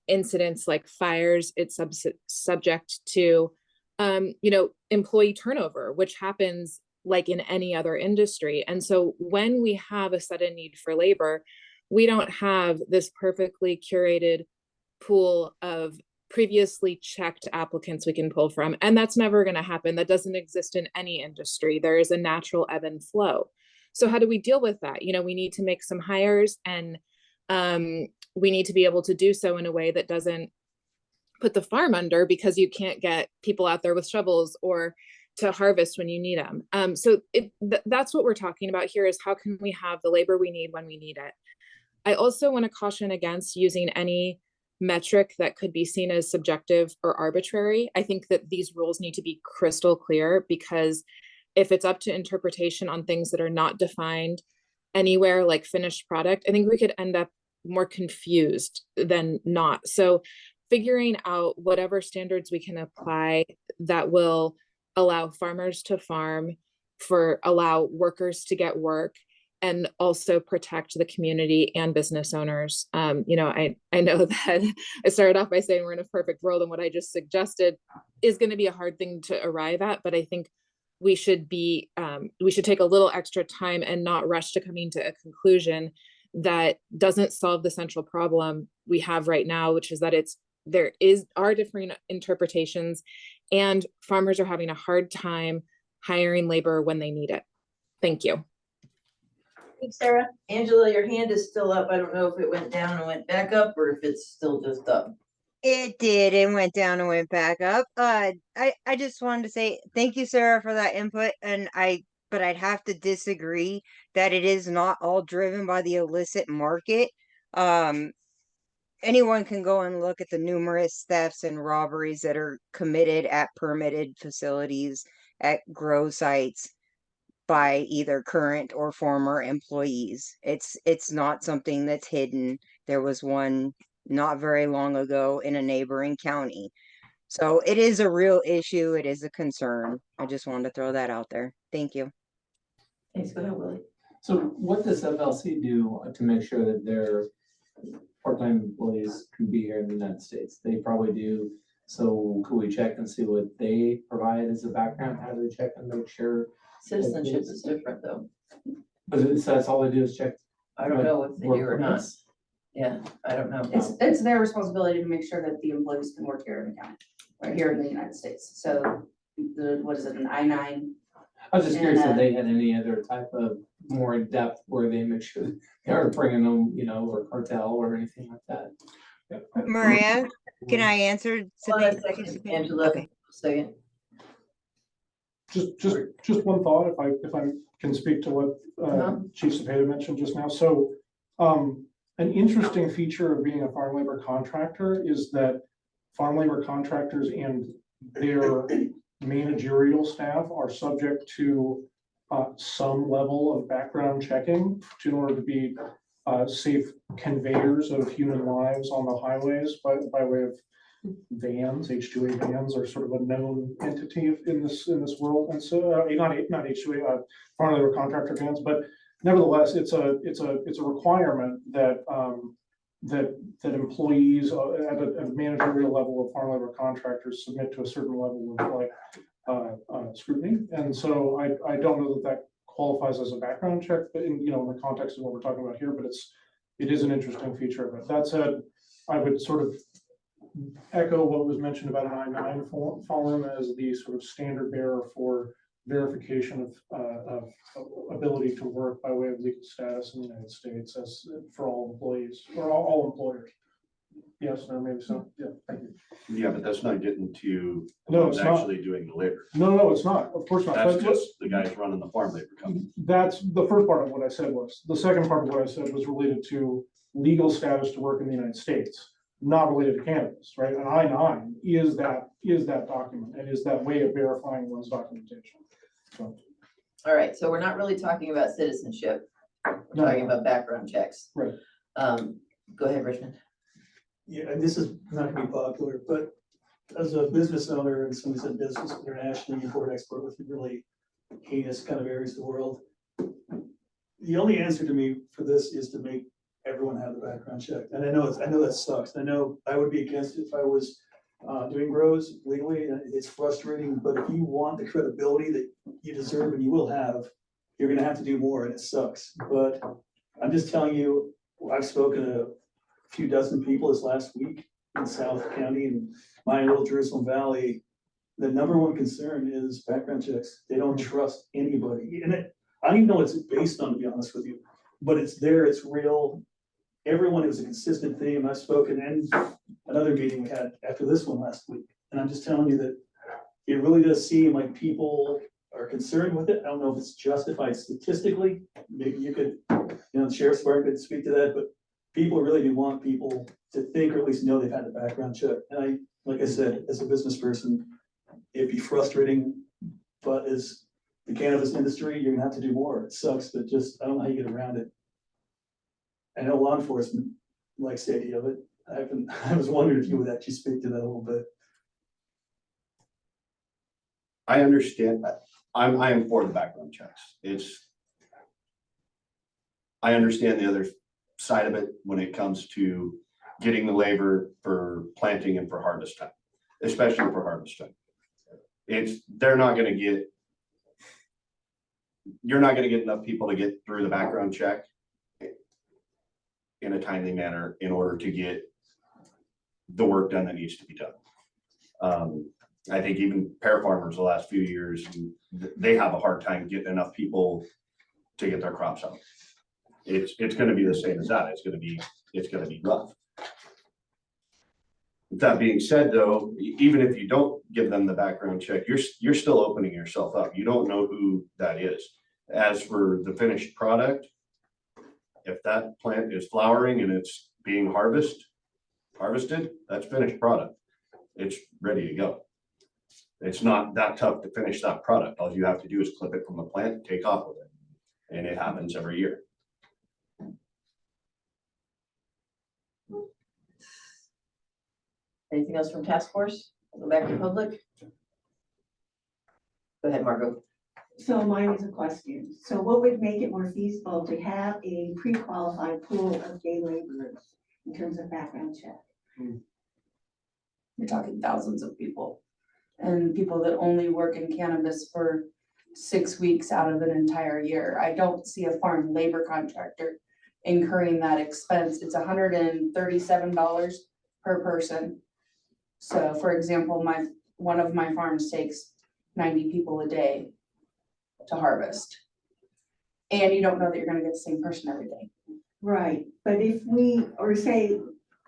incidents like fires, it's subject to employee turnover, which happens like in any other industry. And so when we have a sudden need for labor, we don't have this perfectly curated pool of previously checked applicants we can pull from. And that's never going to happen. That doesn't exist in any industry. There is a natural ebb and flow. So how do we deal with that? We need to make some hires, and we need to be able to do so in a way that doesn't put the farm under, because you can't get people out there with shovels or to harvest when you need them. So that's what we're talking about here, is how can we have the labor we need when we need it. I also want to caution against using any metric that could be seen as subjective or arbitrary. I think that these rules need to be crystal clear, because if it's up to interpretation on things that are not defined anywhere, like finished product, I think we could end up more confused than not. So figuring out whatever standards we can apply that will allow farmers to farm, allow workers to get work, and also protect the community and business owners. I know that I started off by saying we're in a perfect world, and what I just suggested is going to be a hard thing to arrive at, but I think we should take a little extra time and not rush to coming to a conclusion that doesn't solve the central problem we have right now, which is that there are different interpretations, and farmers are having a hard time hiring labor when they need it. Thank you. Thanks, Sarah. Angela, your hand is still up. I don't know if it went down and went back up, or if it's still just up. It did. It went down and went back up. I just wanted to say thank you, Sarah, for that input. But I'd have to disagree that it is not all driven by the illicit market. Anyone can go and look at the numerous thefts and robberies that are committed at permitted facilities, at grow sites, by either current or former employees. It's not something that's hidden. There was one not very long ago in a neighboring county. So it is a real issue. It is a concern. I just wanted to throw that out there. Thank you. Thanks, go ahead, Willie. So what does FLC do to make sure that their part-time employees can be here in the United States? They probably do. So could we check and see what they provide as a background? How do they check and make sure? Citizenship is different, though. But that's all they do is check. I don't know if they do or not. Yeah, I don't know. It's their responsibility to make sure that the employees can work here in the county, or here in the United States. So what is it, an I-9? I was just curious if they had any other type of more in-depth where they make sure they aren't bringing them, or cartel or anything like that. Yep. Maria, can I answer something? Angela, okay. Second. Just one thought, if I can speak to what Chief Cepeda mentioned just now. So an interesting feature of being a farm labor contractor is that farm labor contractors and their managerial staff are subject to some level of background checking in order to be safe conveyors of human lives on the highways by way of vans. H2A vans are sort of a known entity in this world, and so not H2A farm labor contractor vans, but nevertheless, it's a requirement that that employees at a managerial level of farm labor contractors submit to a certain level of scrutiny, and so I don't know that qualifies as a background check, but in the context of what we're talking about here, but it is an interesting feature of it. That said, I would sort of echo what was mentioned about an I-9 form as the sort of standard bearer for verification of ability to work by way of legal status in the United States as for all employees or all employers. Yes, or maybe so, yeah, thank you. Yeah, but that's not getting to No, who's it's not. actually doing the labor. No, it's not, of course not. That's But just the guys running the farm labor company. that's the first part of what I said was. The second part of what I said was related to legal status to work in the United States, not related to cannabis, right? An I-9 is that document and is that way of verifying one's documentation. So, All right, so we're not really talking about citizenship. We're No. talking about background checks. Right. Go ahead, Richmond. Yeah, and this is not gonna be popular, but as a business owner and somebody said business internationally, import export with really heinous kind of areas of the world. The only answer to me for this is to make everyone have the background check. And I know that sucks. I know I would be against it if I was doing grows legally, and it's frustrating, but if you want the credibility that you deserve and you will have, you're gonna have to do more, and it sucks. But I'm just telling you, I've spoken to a few dozen people this last week in South County and my little Jerusalem Valley. The number one concern is background checks. They don't trust anybody. And I don't even know what it's based on, to be honest with you, but it's there, it's real. Everyone, it was a consistent theme. I've spoken in another meeting we had after this one last week. And I'm just telling you that it really does seem like people are concerned with it. I don't know if it's justified statistically. Maybe you could, the sheriff's department could speak to that, but people really do want people to think, or at least know they've had the background check. And like I said, as a business person, it'd be frustrating, but as the cannabis industry, you're gonna have to do more. It sucks, but just, I don't know how you get around it. I know law enforcement likes the idea of it. I was wondering if you would actually speak to that a little bit. I understand that. I am for the background checks. I understand the other side of it when it comes to getting the labor for planting and for harvest time, especially for harvest time. You're not gonna get enough people to get through the background check in a timely manner in order to get the work done that needs to be done. I think even pear farmers the last few years, they have a hard time getting enough people to get their crops out. It's gonna be the same as that. It's gonna be rough. That being said, though, even if you don't give them the background check, you're still opening yourself up. You don't know who that is. As for the finished product, if that plant is flowering and it's being harvested, that's finished product. It's ready to go. It's not that tough to finish that product. All you have to do is clip it from the plant and take off with it. And it happens every year. Anything else from task force? Go back to public. Go ahead, Margot. So mine is a question. So what would make it more feasible to have a pre-qualified pool of day laborers in terms of background check? You're talking thousands of people and people that only work in cannabis for 6 weeks out of an entire year. I don't see a farm labor contractor incurring that expense. It's $137 per person. So for example, one of my farms takes 90 people a day to harvest. And you don't know that you're gonna get the same person every day. Right, but if we, or say,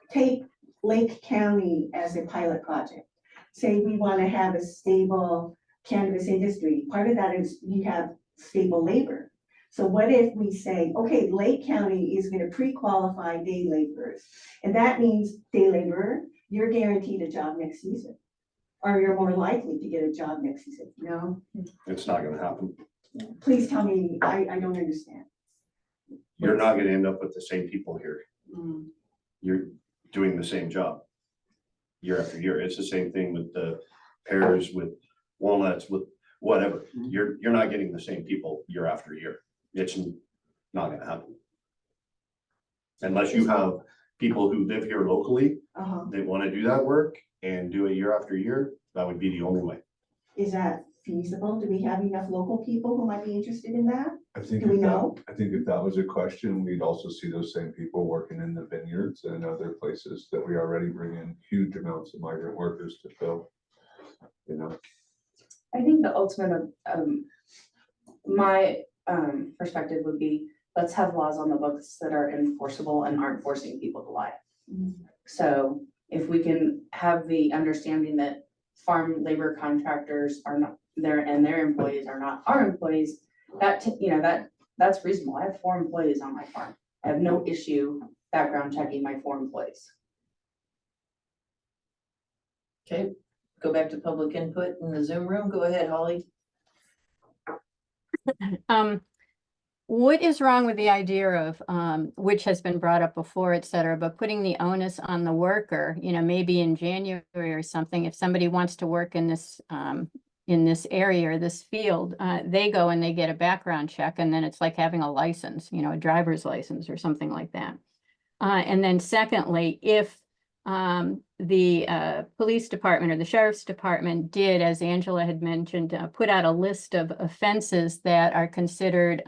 take Lake County as a pilot project. Say we want to have a stable cannabis industry. Part of that is you have stable labor. So what if we say, okay, Lake County is going to pre-qualify day laborers. And that means day laborer, you're guaranteed a job next season. Or you're more likely to get a job next season, no? It's not gonna happen. Please tell me, I don't understand. You're not gonna end up with the same people here. You're doing the same job year after year. It's the same thing with the pears, with walnuts, with whatever. You're not getting the same people year after year. It's not gonna happen. Unless you have people who live here locally that wanna do that work and do it year after year, that would be the only way. Is that feasible? Do we have enough local people who might be interested in that? I think Do we know? I think if that was a question, we'd also see those same people working in the vineyards and other places that we already bring in huge amounts of migrant workers to fill. I think the ultimate of my perspective would be, let's have laws on the books that are enforceable and aren't forcing people to lie. So if we can have the understanding that farm labor contractors are not there and their employees are not our employees, that's reasonable. I have 4 employees on my farm. I have no issue background checking my 4 employees. Okay, go back to public input in the Zoom room. Go ahead, Holly. What is wrong with the idea of, which has been brought up before, et cetera, but putting the onus on the worker, maybe in January or something, if somebody wants to work in this area or this field, they go and they get a background check, and then it's like having a license, a driver's license or something like that. And then secondly, if the police department or the sheriff's department did, as Angela had mentioned, put out a list of offenses that are considered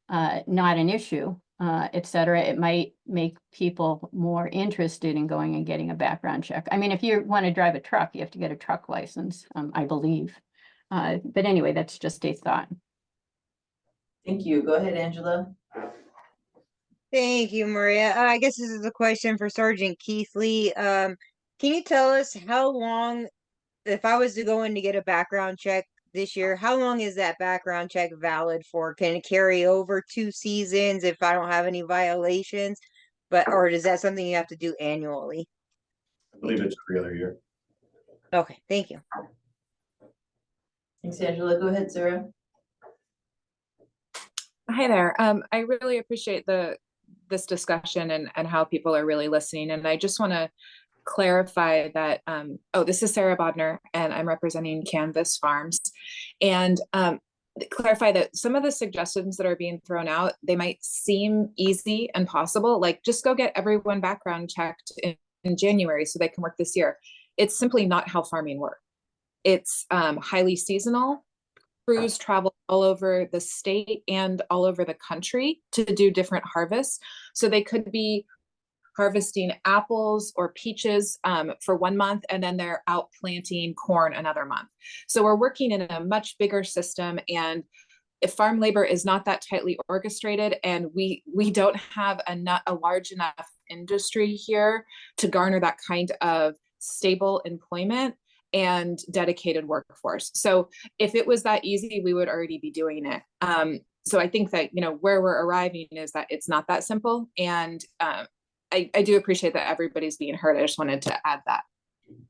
not an issue, et cetera, it might make people more interested in going and getting a background check. I mean, if you want to drive a truck, you have to get a truck license, I believe. But anyway, that's just a thought. Thank you. Go ahead, Angela. Thank you, Maria. I guess this is a question for Sergeant Keithley. Can you tell us how long, if I was to go in to get a background check this year, how long is that background check valid for? Can it carry over 2 seasons if I don't have any violations? Or is that something you have to do annually? I believe it's every other year. Okay, thank you. Thanks, Angela. Go ahead, Sarah. Hi there. I really appreciate this discussion and how people are really listening. And I just want to clarify that, this is Sarah Bodner, and I'm representing Cannabis Farms. And clarify that some of the suggestions that are being thrown out, they might seem easy and possible, like just go get everyone background checked in January so they can work this year. It's simply not how farming works. It's highly seasonal. Crews travel all over the state and all over the country to do different harvests. So they could be harvesting apples or peaches for 1 month, and then they're out planting corn another month. So we're working in a much bigger system, and if farm labor is not that tightly orchestrated, and we don't have a large enough industry here to garner that kind of stable employment and dedicated workforce. So if it was that easy, we would already be doing it. So I think that, where we're arriving is that it's not that simple. And I do appreciate that everybody's being heard. I just wanted to add that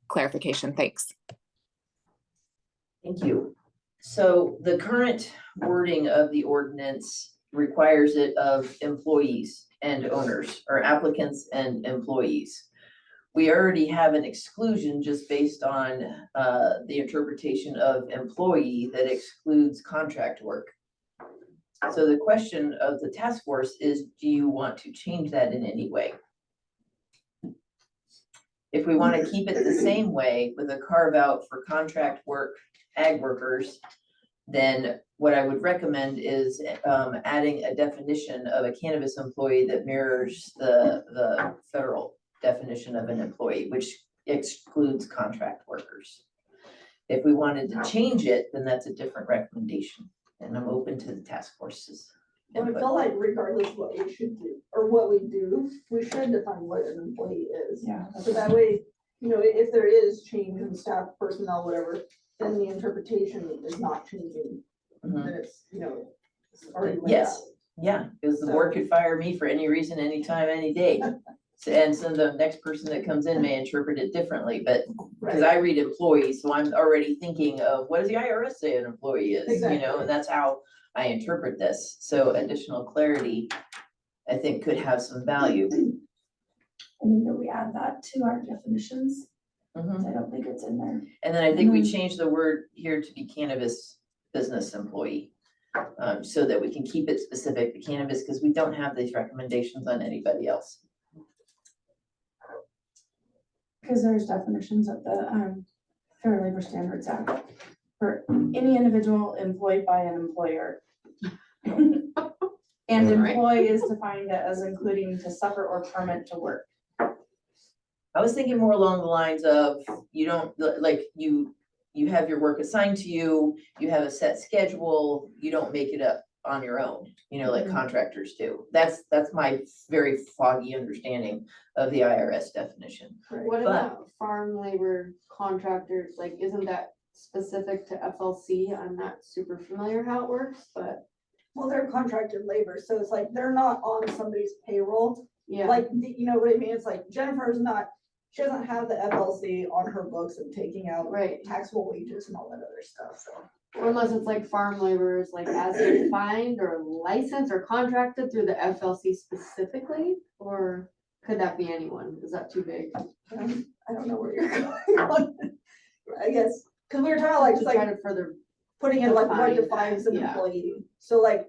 clarification. Thanks. Thank you. So the current wording of the ordinance requires it of employees and owners, or applicants and employees. We already have an exclusion just based on the interpretation of employee that excludes contract work. So the question of the task force is, do you want to change that in any way? If we want to keep it the same way with a carve out for contract work, ag workers, then what I would recommend is adding a definition of a cannabis employee that mirrors the federal definition of an employee, which excludes contract workers. If we wanted to change it, then that's a different recommendation, and I'm open to the task forces. But I feel like regardless of what we should do, or what we do, we should define what an employee is. Yeah. So that way, if there is change in staff, personnel, whatever, then the interpretation is not changing. Mhm. Then it's, it's already laid Yes. out. Yeah, because the board could fire me for any reason, anytime, any day. And so the next person that comes in may interpret it differently, but because I read employees, so I'm already thinking of what does the IRS say an employee is, Exactly. and that's how I interpret this. So additional clarity, I think, could have some value. And then we add that to our definitions. Mhm. I don't think it's in there. And then I think we change the word here to be cannabis business employee, so that we can keep it specific to cannabis, because we don't have these recommendations on anybody else. Because there's definitions of the Fair Labor Standards Act for any individual employed by an employer. And employee is defined as including to suffer or permit to work. I was thinking more along the lines of, you don't, like, you have your work assigned to you, you have a set schedule, you don't make it up on your own, you know, like contractors do. That's my very foggy understanding of the IRS definition. What But- about farm labor contractors? Like, isn't that specific to FLC? I'm not super familiar how it works, but Well, they're contracted labor, so it's like they're not on somebody's payroll. yeah. Like, you know what I mean? It's like Jennifer's not, she doesn't have the FLC on her books and taking out Right. taxable wages and all that other stuff, so. Or unless it's like farm laborers, like as defined or licensed or contracted through the FLC specifically, or could that be anyone? Is that too big? I don't know where you're going on. I guess, cause we were talking like, Just just try like to further, putting in like what define that, defines an yeah. employee. So like,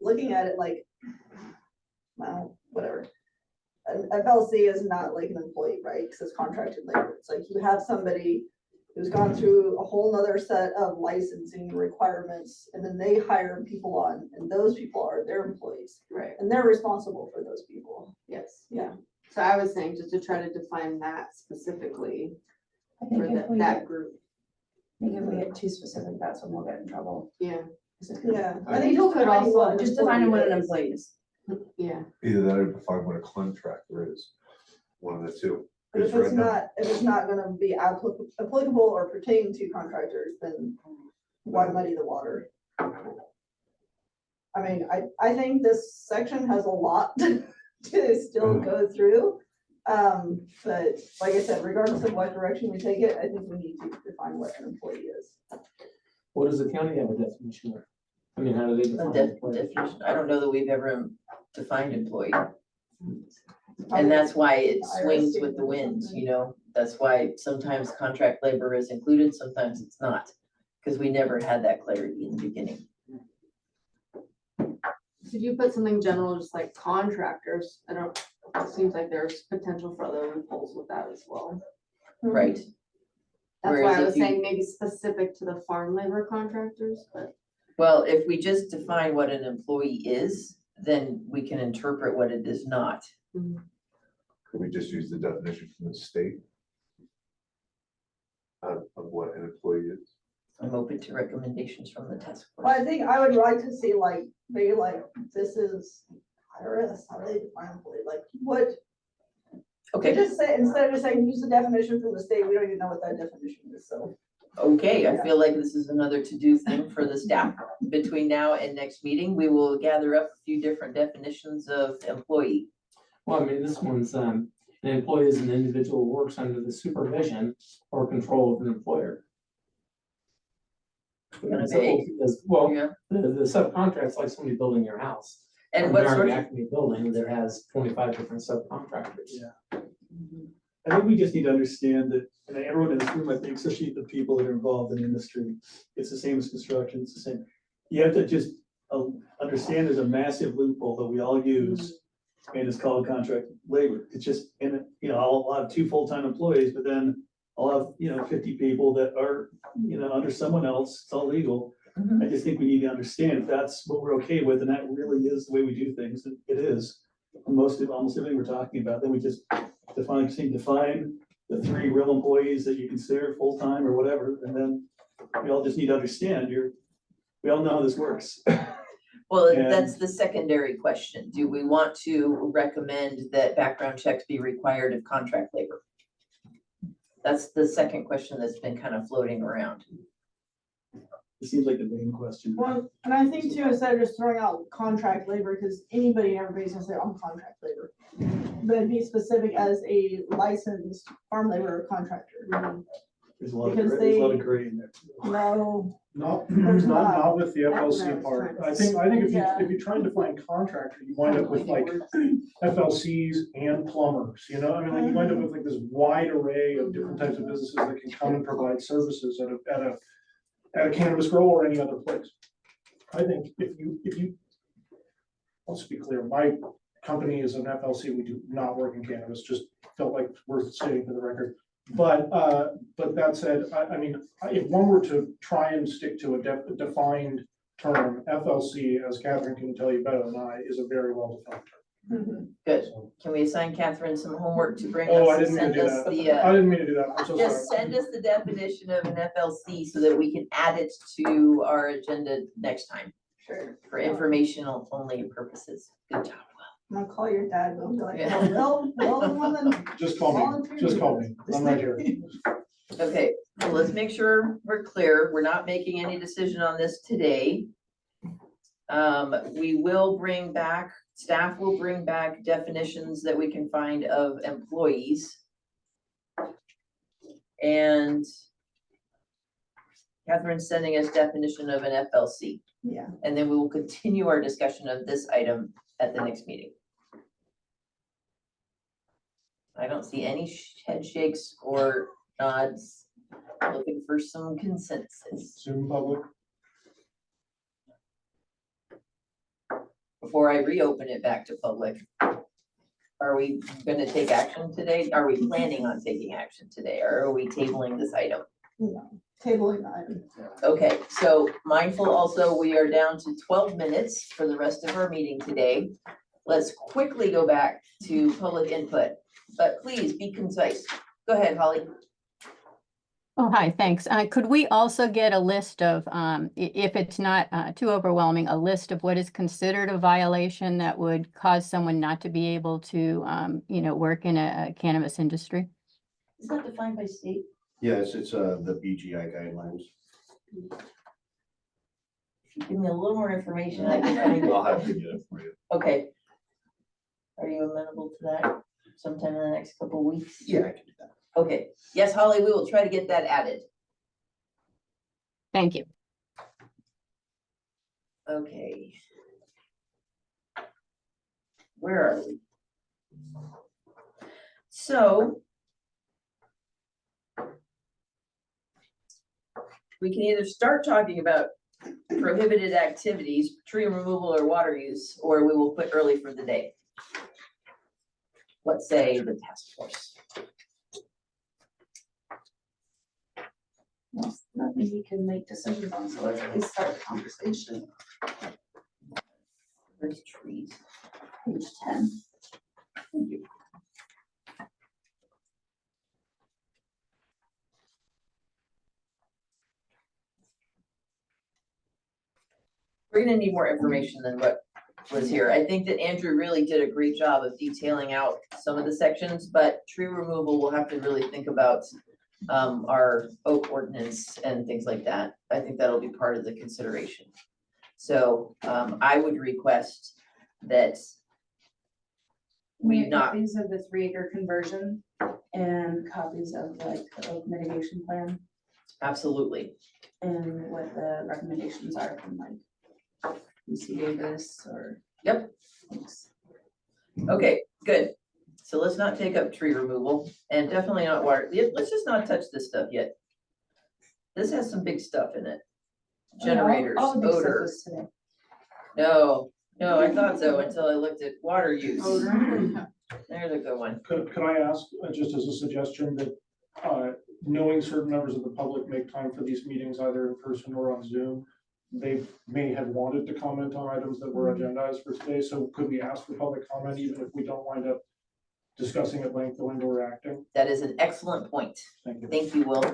looking at it like, well, whatever. An FLC is not like an employee, right? Cause it's contracted labor. It's like you have somebody who's gone through a whole nother set of licensing requirements, and then they hire people on, and those people are their employees, right, and they're responsible for those people. yes. Yeah. So I was saying just to try to define that specifically I think for if we that get, group, I think if we get too specific, that's when we'll get in trouble. yeah, Yeah. I think you could define also what an Just defining what an employee is. employee is. yeah. Either that or define what a contractor is, one of the two. But if Because it's right now- not, if it's not gonna be applicable or pertaining to contractors, then why muddy the water? I mean, I think this section has a lot to still go through. But like I said, regardless of what direction we take it, I think we need to define what an employee is. What does the county have a definition of? I mean, how do they A define? employee? definition, I don't know that we've ever defined employee. And that's why it swings with the winds, you know, that's why sometimes contract labor is included, sometimes it's not. Because we never had that clarity in the beginning. Could you put something general, just like contractors? I don't, it seems like there's potential for other loopholes with that as well. Right. That's Whereas why I if was you- saying maybe specific to the farm labor contractors, but Well, if we just define what an employee is, then we can interpret what it is not. Could we just use the definition from the state? Of what an employee is? I'm open to recommendations from the task Well, I force. think I would like to see like, maybe like, this is IRS, how do they define employee, like what? Okay, Just say, instead of just saying, use the definition from the state, we don't even know what that definition is, so. okay, I feel like this is another to-do thing for the staff. Between now and next meeting, we will gather up a few different definitions of employee. Well, I mean, this one's, an employee is an individual who works under the supervision or control of an employer. Kind of It's a little- vague. because, well, Yeah. the subcontract's like somebody building your house. And what sort of, Acme building that has 25 different subcontractors. Yeah. I think we just need to understand that, and everyone in this room, I think, especially the people that are involved in the industry, it's the same as construction, it's the same. You have to just understand there's a massive loophole that we all use, and it's called contract labor. It's just, and, you know, I'll have 2 full-time employees, but then I'll have, 50 people that are, under someone else, it's all legal. I just think we need to understand if that's what we're okay with, and that really is the way we do things, and it is. Almost everything we're talking about, then we just define the 3 real employees that you consider full-time or whatever, and then we all just need to understand, we all know how this works. well, And- that's the secondary question. Do we want to recommend that background checks be required of contract labor? That's the second question that's been kind of floating around. It seems like the main question. Well, and I think too, instead of just throwing out contract labor, because anybody and everybody's gonna say, I'm contract labor. But be specific as a licensed farm labor contractor. There's a lot of, because there's a lot of they- gray in there. No, Not, There's not. not with the FLC That's what I was part. trying I to think Yeah. if you try and define contractor, you wind up with like FLCs and plumbers, I mean, like you wind up with like this wide array of different types of businesses that can come and provide services at a cannabis grow or any other place. I think if you, let's be clear, my company is an FLC, we do not work in cannabis, just felt like worth stating for the record. But that said, I mean, if one were to try and stick to a defined term, FLC, as Catherine can tell you better than I, is a very well defined term. Good. So- Can we assign Catherine some homework to bring Oh, I us, didn't mean send to do us that. the, I didn't mean to do that. I'm so just sorry. send us the definition of an FLC so that we can add it to our agenda next time. Sure. for informational only purposes. Good job. I'm gonna call your dad, and he'll be like, Yeah. oh, Will, the one that. Just call me, volunteered just to call do me. this." I'm right here. Okay, so let's make sure we're clear. We're not making any decision on this today. We will bring back, staff will bring back definitions that we can find of employees. And Catherine's sending us definition of an FLC. Yeah. And then we will continue our discussion of this item at the next meeting. I don't see any head shakes or nods. Looking for some consensus. Zoom public. Before I reopen it back to public, are we gonna take action today? Are we planning on taking action today, or are we tabling this item? No, tabling the item. Okay, so mindful also, we are down to 12 minutes for the rest of our meeting today. Let's quickly go back to public input, but please be concise. Go ahead, Holly. Oh, hi, thanks. Could we also get a list of, if it's not too overwhelming, a list of what is considered a violation that would cause someone not to be able to, work in a cannabis industry? Is that defined by state? Yes, it's the BGI guidelines. If you give me a little more information, I can. I'll have to get it for you. Okay. Are you amenable to that sometime in the next couple of weeks? Yeah, I can do that. Okay, yes, Holly, we will try to get that added. Thank you. Okay. Where are we? So we can either start talking about prohibited activities, tree removal or water use, or we will put early for the day. What say the task force? Well, nothing we can make decisions on, so let's at least start the conversation. There's trees. Page 10. Thank you. We're gonna need more information than what was here. I think that Andrew really did a great job of detailing out some of the sections, but tree removal, we'll have to really think about our oak ordinance and things like that. I think that'll be part of the consideration. So I would request that we Make not, copies of the 3-acre conversion and copies of like the oak mitigation plan absolutely. and what the recommendations are from like UC Davis or. Yep. Thanks. Okay, good. So let's not take up tree removal and definitely not water. Let's just not touch this stuff yet. This has some big stuff in it. Generators, All the big stuff odor. was today. No, I thought so until I looked at water use. Odor. There's a good one. Could I ask, just as a suggestion, that knowing certain members of the public make time for these meetings either in person or on Zoom, they may have wanted to comment on items that were agendized for today, so could we ask for public comment even if we don't wind up discussing at length the window we're acting? That is an excellent point. Thank you. Thank you, Will.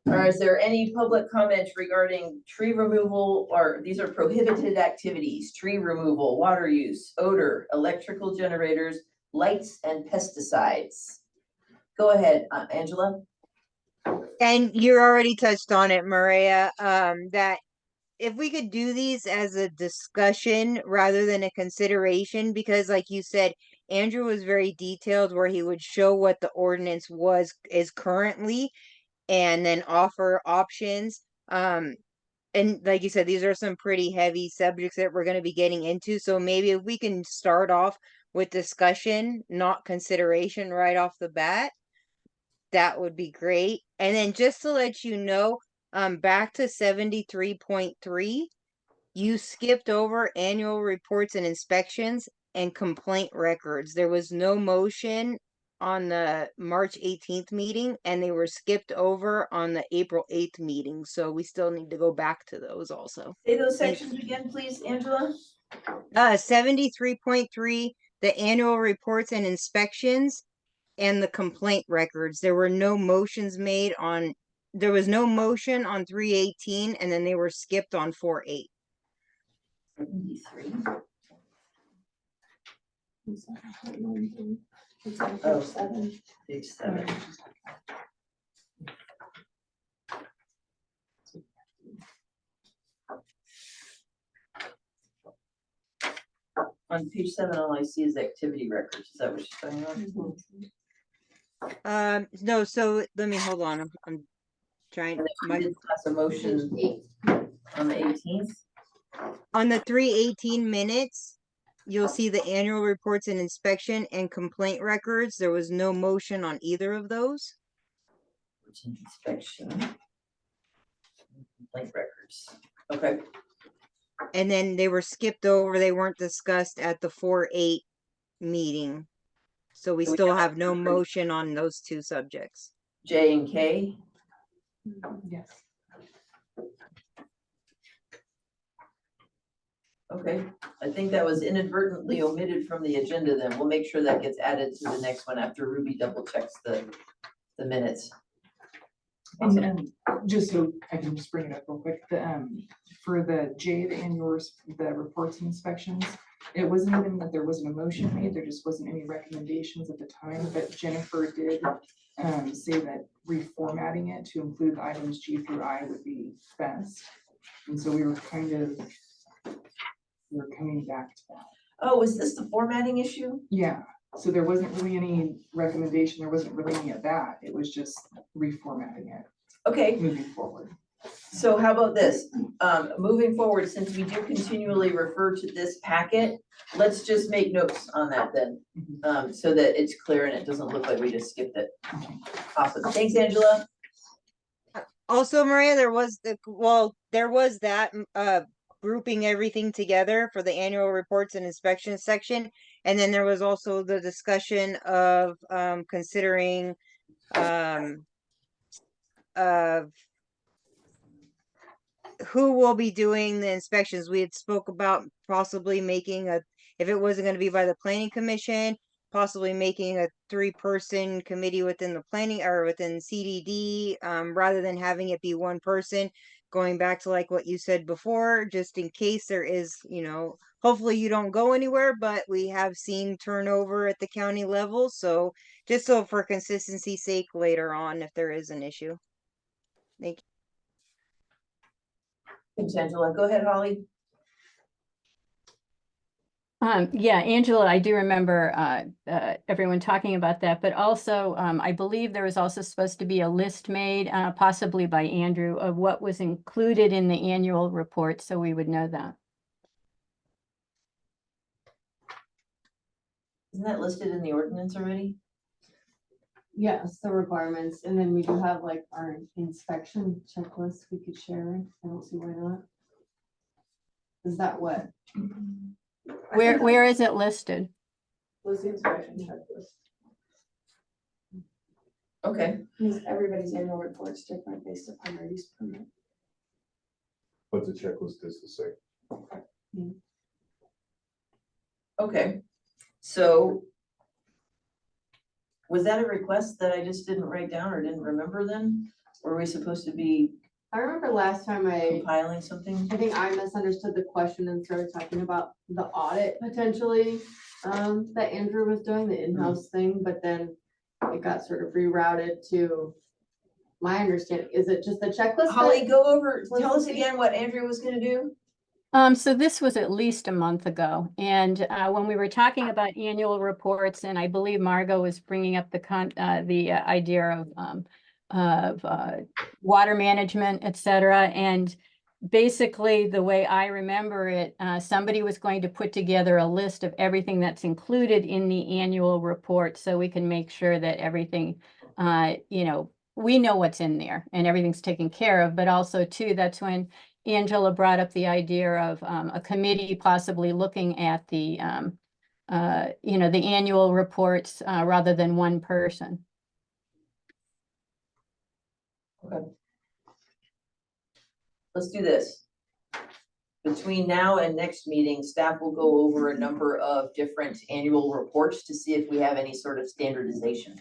All right, is there any public comment regarding tree removal, or these are prohibited activities, tree removal, water use, odor, electrical generators, lights, and pesticides? Go ahead, Angela. And you already touched on it, Maria, that if we could do these as a discussion rather than a consideration, because like you said, Andrew was very detailed where he would show what the ordinance is currently and then offer options. And like you said, these are some pretty heavy subjects that we're going to be getting into. So maybe if we can start off with discussion, not consideration right off the bat, that would be great. And then just to let you know, back to 73.3, you skipped over annual reports and inspections and complaint records. There was no motion on the March 18th meeting, and they were skipped over on the April 8th meeting. So we still need to go back to those also. Say those sections again, please, Angela. 73.3, the annual reports and inspections and the complaint records. There were no motions made on, there was no motion on 318, and then they were skipped on 4.8. 73. Oh, 7. Page 7. On page 7, all I see is activity records. Is that what you're talking about? No, so let me, hold on, I'm trying, And then we my, did pass a motion on the 18th. on the 318 minutes, you'll see the annual reports and inspection and complaint records. There was no motion on either of those. Inspection. Complaint records. Okay. And then they were skipped over, they weren't discussed at the 4-8 meeting. So we So we still have have no motion on those two subjects. J and K. Yes. Okay, I think that was inadvertently omitted from the agenda then. We'll make sure that gets added to the next one after Ruby double checks the minutes. And just so I can just bring it up real quick, for the J, the annual, the reports and inspections, it wasn't even that there wasn't a motion made, there just wasn't any recommendations at the time, but Jennifer did say that reformatting it to include the items G through I would be best. And so we were coming back to that. Oh, is this the formatting issue? Yeah, so there wasn't really any recommendation, there wasn't really any of that, it was just reformatting it, Okay, moving forward. so how about this? Moving forward, since we do continually refer to this packet, let's just make notes on that then. So that it's clear and it doesn't look like we just skipped it. Awesome. Thanks, Angela. Also, Maria, there was that grouping everything together for the annual reports and inspection section. And then there was also the discussion of considering of who will be doing the inspections. We had spoke about possibly making if it wasn't going to be by the planning commission, possibly making a 3-person committee within the planning or within CDD, rather than having it be one person. Going back to like what you said before, just in case there is, hopefully you don't go anywhere, but we have seen turnover at the county level. So just so for consistency's sake later on, if there is an issue. Thank you. Thanks, Angela. Go ahead, Holly. Yeah, Angela, I do remember everyone talking about that, but also I believe there was also supposed to be a list made, possibly by Andrew, of what was included in the annual report, so we would know that. Isn't that listed in the ordinance already? Yes, the requirements, and then we do have like our inspection checklist we could share. I don't see why not. Is that what? Where is it listed? Was the inspection checklist. Okay. Because everybody's annual report's different based upon their use permit. But the checklist is the same. Okay, so was that a request that I just didn't write down or didn't remember then? Were we supposed to be I remember last time I compiling something? think I misunderstood the question and started talking about the audit potentially, that Andrew was doing, the in-house thing, but then it got sort of rerouted to my understanding. Is it just the checklist? Holly, that- go over, tell us again what Andrew was gonna do. So this was at least a month ago, and when we were talking about annual reports, and I believe Margot was bringing up the idea of water management, et cetera, and basically the way I remember it, somebody was going to put together a list of everything that's included in the annual report, so we can make sure that everything, we know what's in there and everything's taken care of, but also too, that's when Angela brought up the idea of a committee possibly looking at the annual reports rather than one person. Okay. Let's do this. Between now and next meeting, staff will go over a number of different annual reports to see if we have any sort of standardization.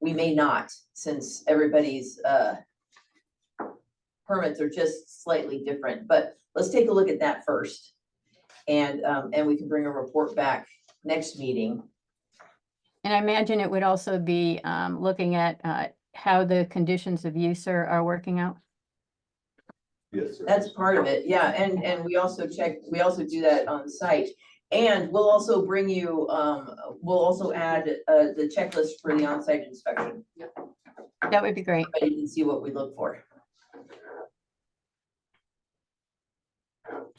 We may not, since everybody's permits are just slightly different, but let's take a look at that first. And we can bring a report back next meeting. And I imagine it would also be looking at how the conditions of use are working out. Yes, sir. That's part of it, yeah, and we also do that on site. And we'll also bring you, we'll also add the checklist for the on-site inspection. That would be great. Everybody can see what we look for.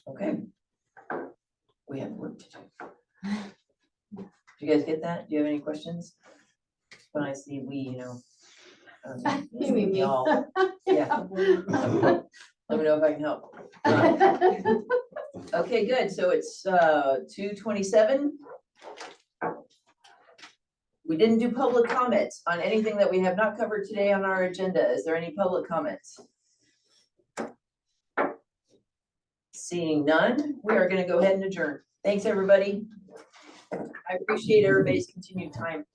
Okay. We have work to do. Do you guys get that? Do you have any questions? When I see we, You mean me? y'all, yeah. Let me know if I can help. Okay, good. So it's 2:27. We didn't do public comments on anything that we have not covered today on our agenda. Is there any public comments? Seeing none, we are going to go ahead and adjourn. Thanks, everybody. I appreciate everybody's continued time.